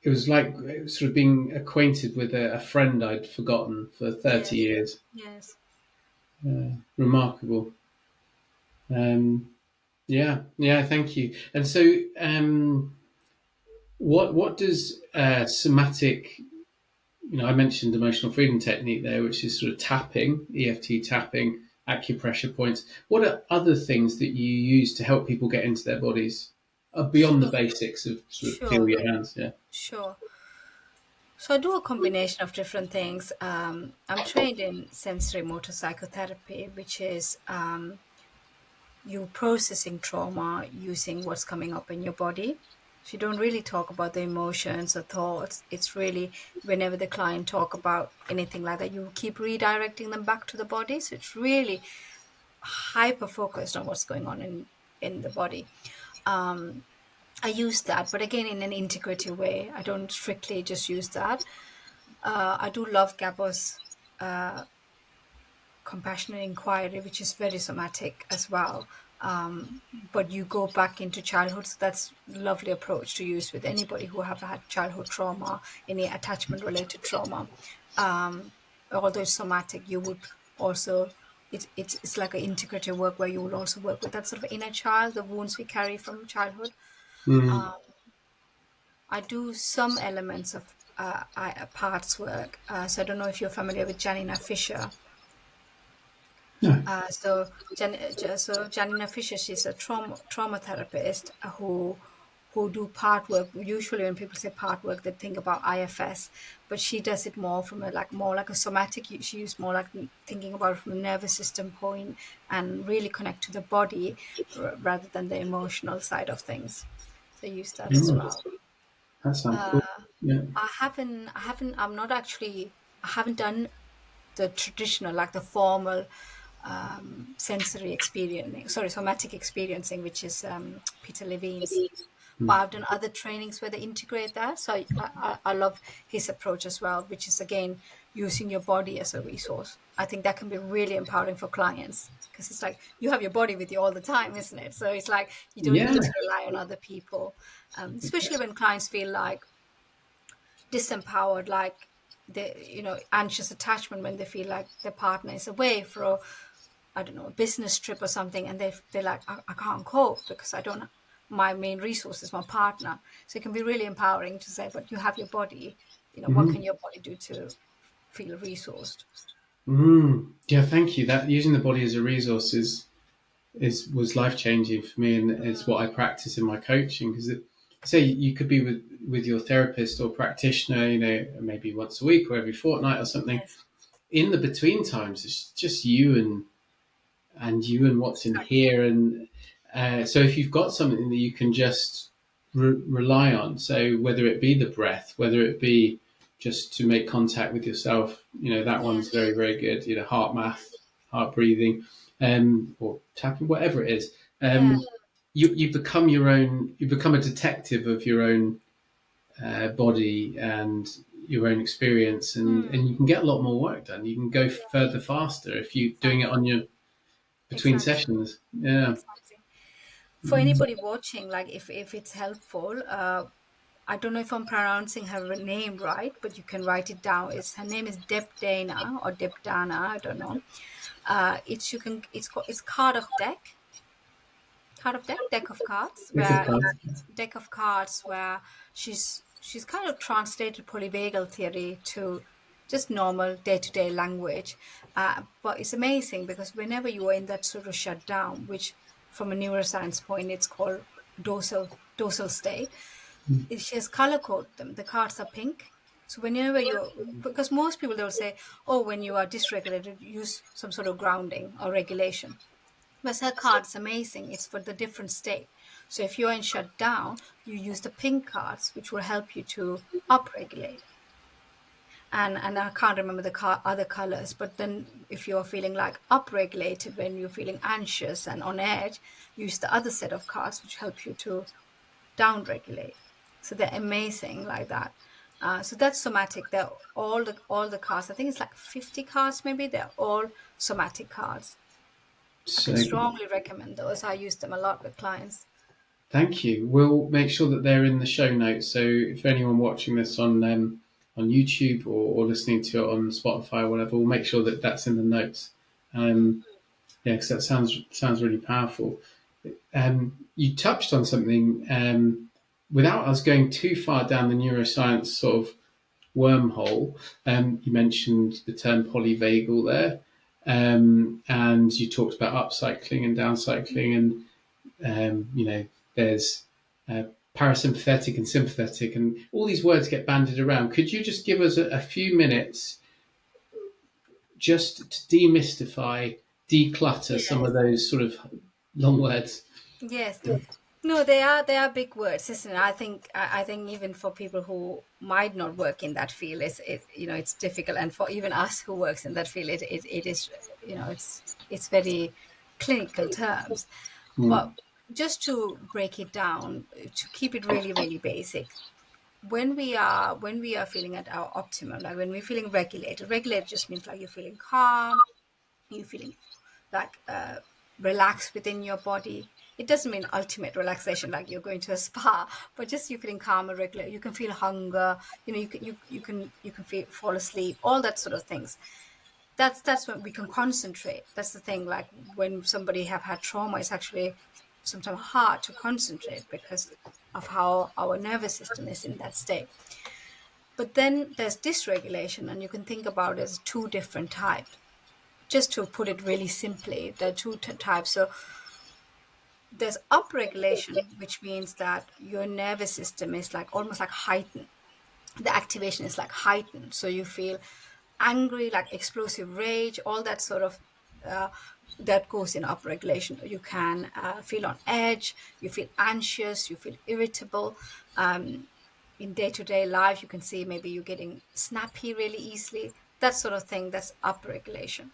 it was sort of being acquainted with a friend I'd forgotten for 30 Yes. years. Yes. Remarkable. Um, yeah, yeah, thank you. And so, what does somatic? I mentioned emotional freedom technique there, which is sort of tapping, EFT tapping, acupressure points. What are other things that you use to help people get into their bodies beyond the Sure. basics of sort of feel Sure. your hands? Yeah. Sure. So I do a combination of different things. I'm trained in sensory motor psychotherapy, which is you processing trauma using what's coming up in your body. So you don't really talk about the emotions or thoughts. It's really whenever the client talk about anything like that, you keep redirecting them back to the body. So it's really hyper focused on what's going on in the body. Um, I use that, but again in an integrative way. I don't strictly just use that. I do love Gabos compassionate inquiry, which is very somatic as well. But you go back into childhood, so that's a lovely approach to use with anybody who have had childhood trauma, any attachment related trauma. Although it's somatic, you would also it's like an integrative work where you will also work with that sort of inner child, the wounds we carry from childhood. Mm. Um, I do some elements of parts work. So I don't know if you're familiar with Janina Fisher. No. So Janina Fisher, she's a trauma therapist who who do part work. Usually when people say part work, they think about IFS, but she does it more from a more like a somatic. She used more like thinking about it from a nervous system point and really connect to the body rather than the emotional side of things. So I use that as Mm, well. that sounds Uh, cool. Yeah. I'm not actually, I haven't done the traditional, like the formal sensory experiencing, sorry, somatic experiencing, which is Peter Levine's. But Mm. I've done other trainings where they integrate that. So I love his approach as well, which is again using your body as a resource. I think that can be really empowering for clients because it's like you have your body with you all the time, isn't it? So it's like you don't Yeah. need to rely on other people, especially when clients feel like disempowered, like anxious attachment when they feel like their partner is away for I don't know, a business trip or something, and they're like, I can't cope because I don't. My main resource is my partner. So it can be really empowering to say, but you have your body. What Mhm. can your body do to feel resourced? Yeah, thank you. That using the body as a resource is was life changing for me, and it's what I practice in my coaching. Because say you could be with your therapist or practitioner, maybe once a week or every fortnight or something. Yes, In the between times, it's just you and what's in exactly. here. And so if you've got something that you can just rely on, so whether it be the breath, whether it be just to make contact with yourself, that Yeah, one's very, very good. Heart math, heart breathing, or tapping, whatever it is. yeah, You become your own. You become a detective of your own body and your own experience, and you can get a lot more work done. You can go yeah, further faster if you're doing it exactly, on your between exactly, sessions. Yeah. exactly. For anybody watching, like if it's helpful, I don't know if I'm pronouncing her name right, but you can write it down. Her name is Debdana or Debdana, I don't know. It's you can it's card of deck of cards, Pick of where cards. it's deck of cards where she's kind of translated polyvagal theory to just normal day-to-day language. But it's amazing because whenever you are in that sort of shutdown, which from a neuroscience point it's called dorsal state, she has color coded them. The cards are pink. So whenever because most people they'll say, oh, when you are dysregulated, use some sort of grounding or regulation. But her card's amazing. It's for the different state. So if you're in shutdown, you use the pink cards, which will help you to upregulate. And I can't remember the other colors, but then if you're feeling like upregulated when you're feeling anxious and on edge, use the other set of cards, which help you to downregulate. So they're amazing like that. So that's somatic. They're all the cards. I think it's like 50 cards, maybe. They're all somatic cards. I can So strongly recommend those. I use them a lot with clients. thank you. We'll make sure that they're in the show notes. So if anyone watching this on YouTube or listening to it on Spotify or whatever, we'll make sure that that's in the notes. Mm. Yeah, because that sounds really powerful. You touched on something without us going too far down the neuroscience sort of wormhole. You mentioned the term polyvagal there, and you talked about upcycling and downcycling, and there's uh, parasympathetic and sympathetic, and all these words get bandied around. Could you just give us a few minutes just to demystify, declutter some of Yes. those sort of long words? Yes. No, they are big words, isn't it? I think even for people who might not work in that field, it's difficult, and for even us who works in that field, it is it's very clinical terms. Mm. But just to break it down, to keep it really really basic, when we are feeling at our optimum, like when we're feeling regulated just means like you're feeling calm, you're feeling like relaxed within your body. It doesn't mean ultimate relaxation like you're going to a spa, but just you feeling calm and regular. You can feel hunger, you can fall asleep, all that sort of things. That's when we can concentrate. That's the thing, like when somebody have had trauma, it's actually sometimes hard to concentrate because of how our nervous system is in that state. But then there's dysregulation, and you can think about it as two different types. Just to put it really simply, there are two types. So there's upregulation, which means that your nervous system is like almost like heightened. The activation is like heightened. So you feel angry, like explosive rage, all that sort of that goes in upregulation. You can feel on edge, you feel anxious, you feel irritable. In day-to-day life, you can see maybe you're getting snappy really easily. That sort of thing, that's upregulation.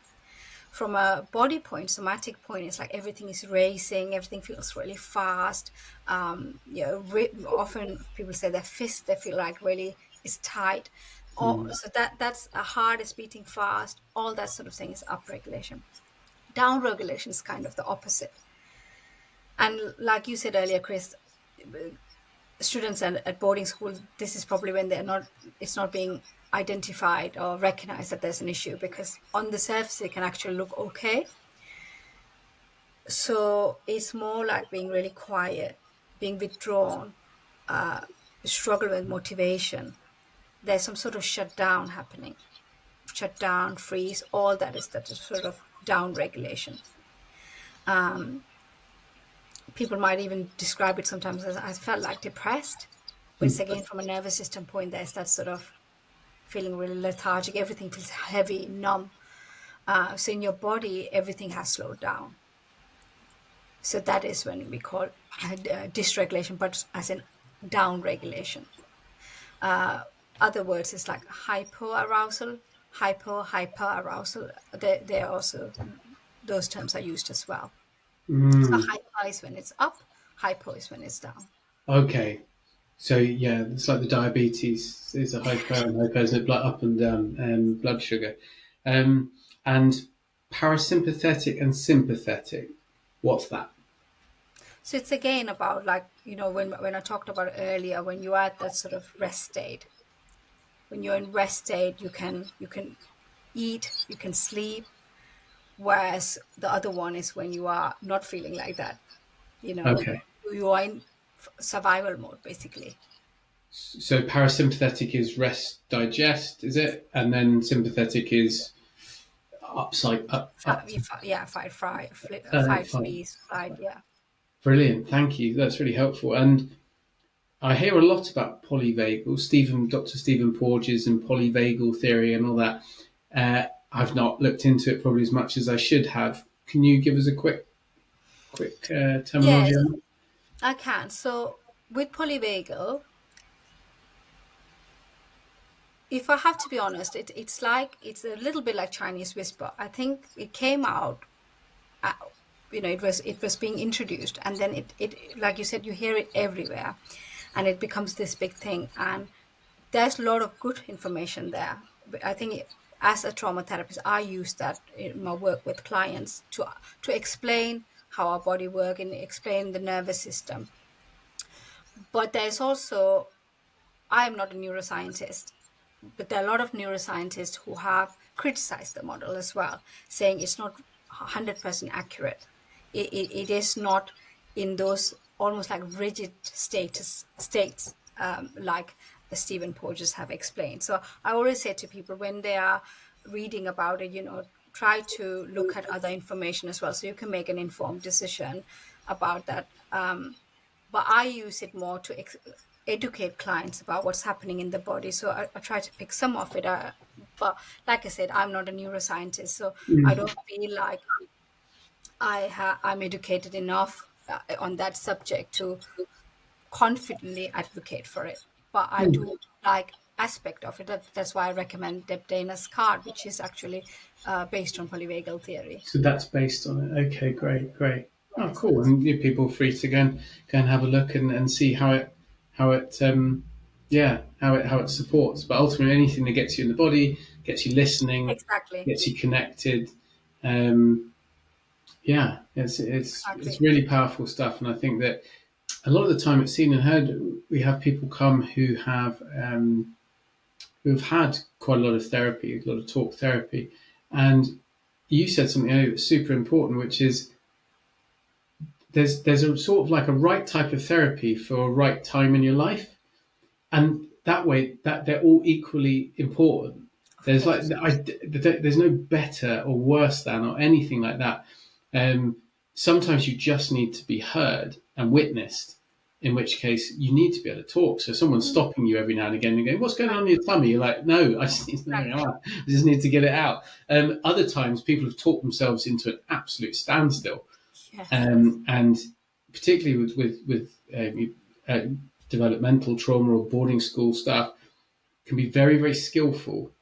From a body point, somatic point, it's like everything is racing, everything feels really fast. Often people say their fist, they feel like really is tight. So that's a heart is beating fast. All that sort of thing is upregulation. Downregulation is kind of the opposite. And like you said earlier, Chris, students at boarding school, this is probably when it's not being identified or recognized that there's an issue, because on the surface it can actually look okay. So it's more like being really quiet, being withdrawn, struggle with motivation. There's some sort of shutdown happening, shutdown, freeze, all that is sort of down regulation. People might even describe it sometimes as I felt like depressed, but it's again from a nervous system point. There's that sort of feeling really lethargic. Everything feels heavy, numb. So in your body, everything has slowed down. So that is when we call dysregulation, but as in down regulation. Other words is like hypoarousal, hyperarousal. They also, those terms are used as well. So hyper is when it's up, hypo is when it's down. Okay. So yeah, it's like the diabetes is a hyper and hyper, isn't it? Blood up and down, blood sugar, and parasympathetic and sympathetic. What's that? So it's again about like, when I talked about earlier, when you're at that sort of rest state. When you're in rest state, you can eat, you can sleep, whereas the other one is when you are not feeling like that. Okay. You are in survival mode, basically. So parasympathetic is rest, digest, is it? And then sympathetic is upside up. Fight, Fine. freeze, flight, yeah. Brilliant. Thank you. That's really helpful. And I hear a lot about polyvagal, Dr. Stephen Porges and polyvagal theory and all that. I've not looked into it probably as much as I should have. Can you give us a quick terminology Yes, on that? I can. So with polyvagal, if I have to be honest, it's a little bit like Chinese whisper. I think it came out, uh, it was being introduced, and then it like you said, you hear it everywhere, and it becomes this big thing. And there's a lot of good information there. But I think as a trauma therapist, I use that in my work with clients to explain how our body works and explain the nervous system. But there's also, I'm not a neuroscientist, but there are a lot of neuroscientists who have criticized the model as well, saying it's not 100% accurate. It is not in those almost like rigid states, like Stephen Porges have explained. So I always say to people when they are reading about it, try to look at other information as well, so you can make an informed decision about that. But I use it more to educate clients about what's happening in the body. So I try to pick some of it. But like I said, I'm not a neuroscientist, so I don't feel like I'm educated enough on that subject to confidently advocate for it. But I do like aspect of it. That's why I recommend Deb Dana's card, which is actually based on polyvagal theory. So that's based on it. Okay, great. Oh, Yes. cool. And you people are free to go and have a look and see how it how it supports. But ultimately, anything that gets you in the body, gets you listening, Exactly. gets you connected. Um, yeah, it's Exactly. really powerful stuff. And I think that a lot of the time, it's seen and heard. We have people come who've had quite a lot of therapy, a lot of talk therapy, and you said something earlier that's super important, which is there's a sort of like a right type of therapy for a right time in your life, and that way that they're all equally important. Of There's like course. there's no better or worse than or anything like that. sometimes you just need to be heard and witnessed, in which case you need to be able to talk. So someone's stopping you every now and again and going, "What's going on in your tummy?" You're like, "No, I just need to, I just need to get it out." Other times people have talked themselves into an absolute standstill. Yes. And particularly with developmental trauma or boarding school stuff, can be very, very skillful.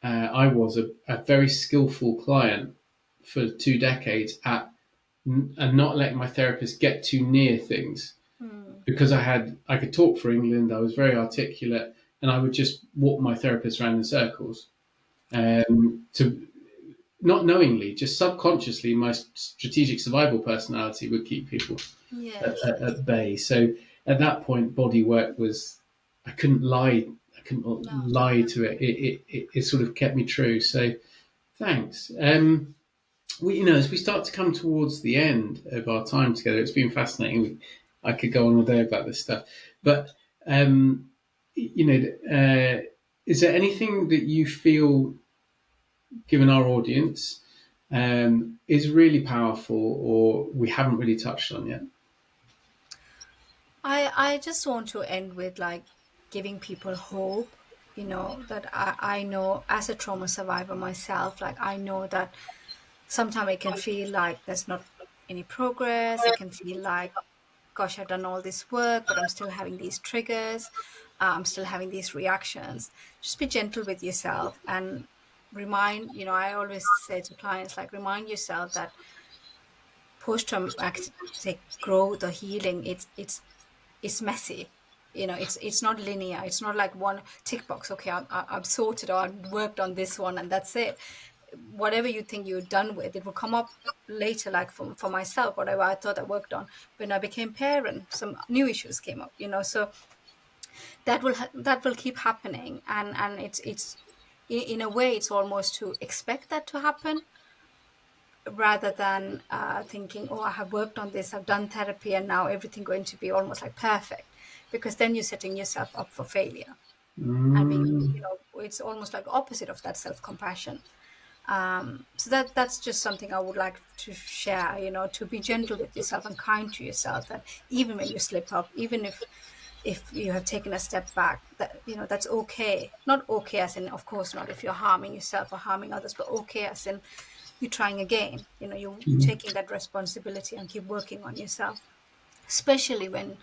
I was a very skillful client for 2 decades at and not letting my therapist get too near things, because I could talk for England. I was very articulate, and I would just walk my therapist around in circles. To not knowingly, just subconsciously, my strategic survival personality would keep people Yes. at bay. So at that point, body work was, I couldn't lie. I couldn't lie to it. It sort of kept me true. So thanks. As we start to come towards the end of our time together, it's been fascinating. I could go on all day about this stuff, but is there anything that you feel, given our audience, is really powerful or we haven't really touched on yet? I just want to end with like giving people hope, that I know as a trauma survivor myself, like I know that sometimes it can feel like there's not any progress. It can feel like, gosh, I've done all this work, but I'm still having these triggers. I'm still having these reactions. Just be gentle with yourself and I always say to clients, like, remind yourself that post-traumatic growth or healing, it's messy. It's not linear. It's not like one tick box. Okay, I'm sorted, or I've worked on this one and that's it. Whatever you think you're done with, it will come up later. Like for myself, whatever I thought I worked on when I became parent, some new issues came up. So that will keep happening, and it's in a way it's almost to expect that to happen, rather than thinking, oh, I have worked on this, I've done therapy, and now everything going to be almost like perfect, because then you're setting yourself up for failure. And it's almost like opposite of that self-compassion. So that's just something I would like to share, to be gentle with yourself and kind to yourself, that even when you slip up, even if you have taken a step back, that that's okay. Not okay as in, of course not if you're harming yourself or harming others, but okay as in you're trying again. You're taking that responsibility and keep working on yourself, especially when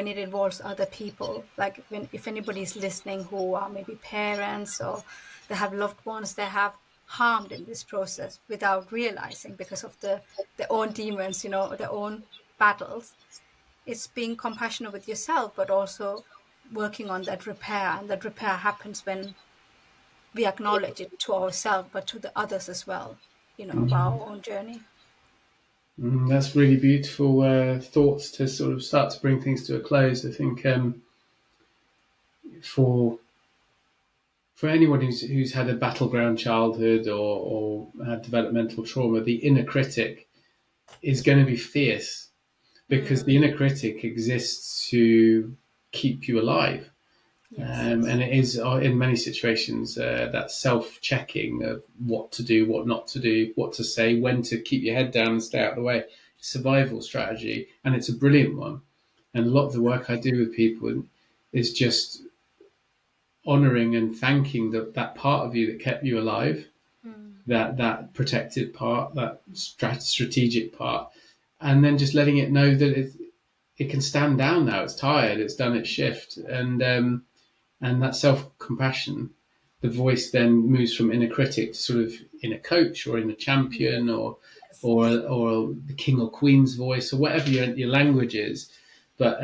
it involves other people. Like if anybody's listening who are maybe parents, or they have loved ones they have harmed in this process without realizing, because of their own demons, their own battles. It's being compassionate with yourself, but also working on that repair. And that repair happens when we acknowledge it to ourselves, but to the others as well, about our own journey. That's really beautiful thoughts to sort of start to bring things to a close. I think for anyone who's had a battleground childhood or had developmental trauma, the inner critic is going to be fierce, because the inner critic exists to keep you alive. Yes. And it is in many situations that self-checking of what to do, what not to do, what to say, when to keep your head down and stay out of the way. Survival strategy, and it's a brilliant one. And a lot of the work I do with people is just honouring and thanking that part of you that kept you alive, that protected part, that strategic part, and then just letting it know that it can stand down now. It's tired. It's done its shift, and that self-compassion, the voice then moves from inner critic to sort of inner coach or inner champion, or the king or queen's voice, or whatever your language is. But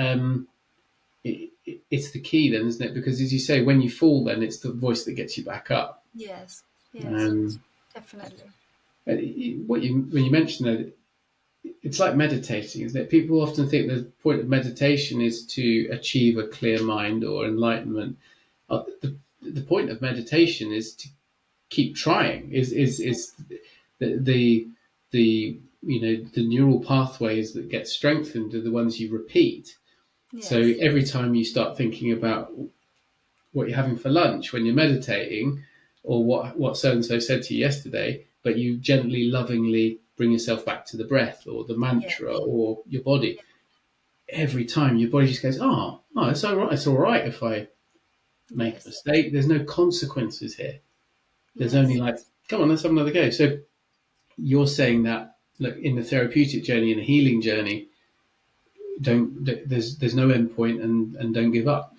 it's the key then, isn't it? Because as you say, when you fall, then it's the voice that gets you back up. Yes. Definitely. When you mentioned that, it's like meditating, isn't it? People often think the point of meditation is to achieve a clear mind or enlightenment. The point of meditation is to keep trying. Is the the neural pathways that get strengthened are the ones you repeat. Yes. So every time you start thinking about what you're having for lunch when you're meditating, or what so and so said to you yesterday, but you gently, lovingly bring yourself back to the breath or the Yeah. mantra or your body. Every time your body just goes, it's all right. It's all right if I make a Yes. mistake. There's no consequences here. There's only Yes. like, come on, let's have another go. So you're saying that, look, in the therapeutic journey, in the healing journey, there's no end point, and don't give up.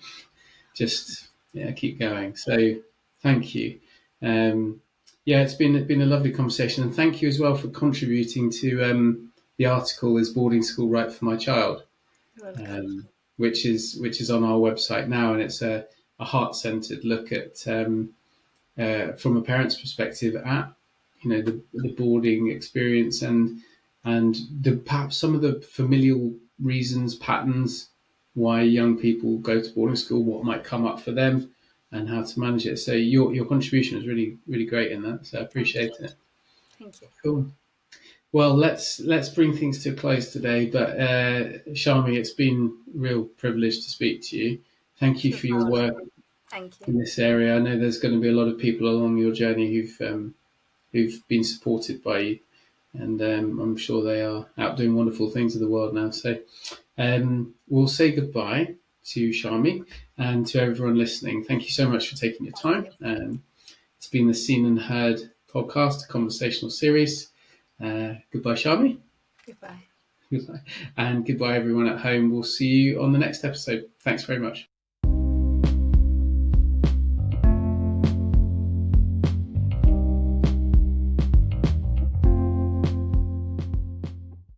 Just keep going. So thank you. It's been a lovely conversation, and thank you as well for contributing to the article "Is Boarding School Right for My Child?" You're welcome. Which is on our website now, and it's a heart-centered look at from a parent's perspective at the boarding experience, and perhaps some of the familial reasons, patterns why young people go to boarding school, what might come up for them, and how to manage it. So your contribution was really, really great in that. So I Thank appreciate you. it. Thank you. Cool. Well, let's bring things to a close today. But Sharmi, it's been a real privilege to speak to you. Thank you for your work Thank you. in this area. I know there's going to be a lot of people along your journey who've been supported by you, and I'm sure they are out doing wonderful things in the world now. So we'll say goodbye to Sharmi and to everyone listening. Thank you so much for taking your time. It's been the Seen and Heard podcast, a conversational series. Goodbye, Sharmi. Goodbye. Goodbye. And goodbye, everyone at home. We'll see you on the next episode. Thanks very much.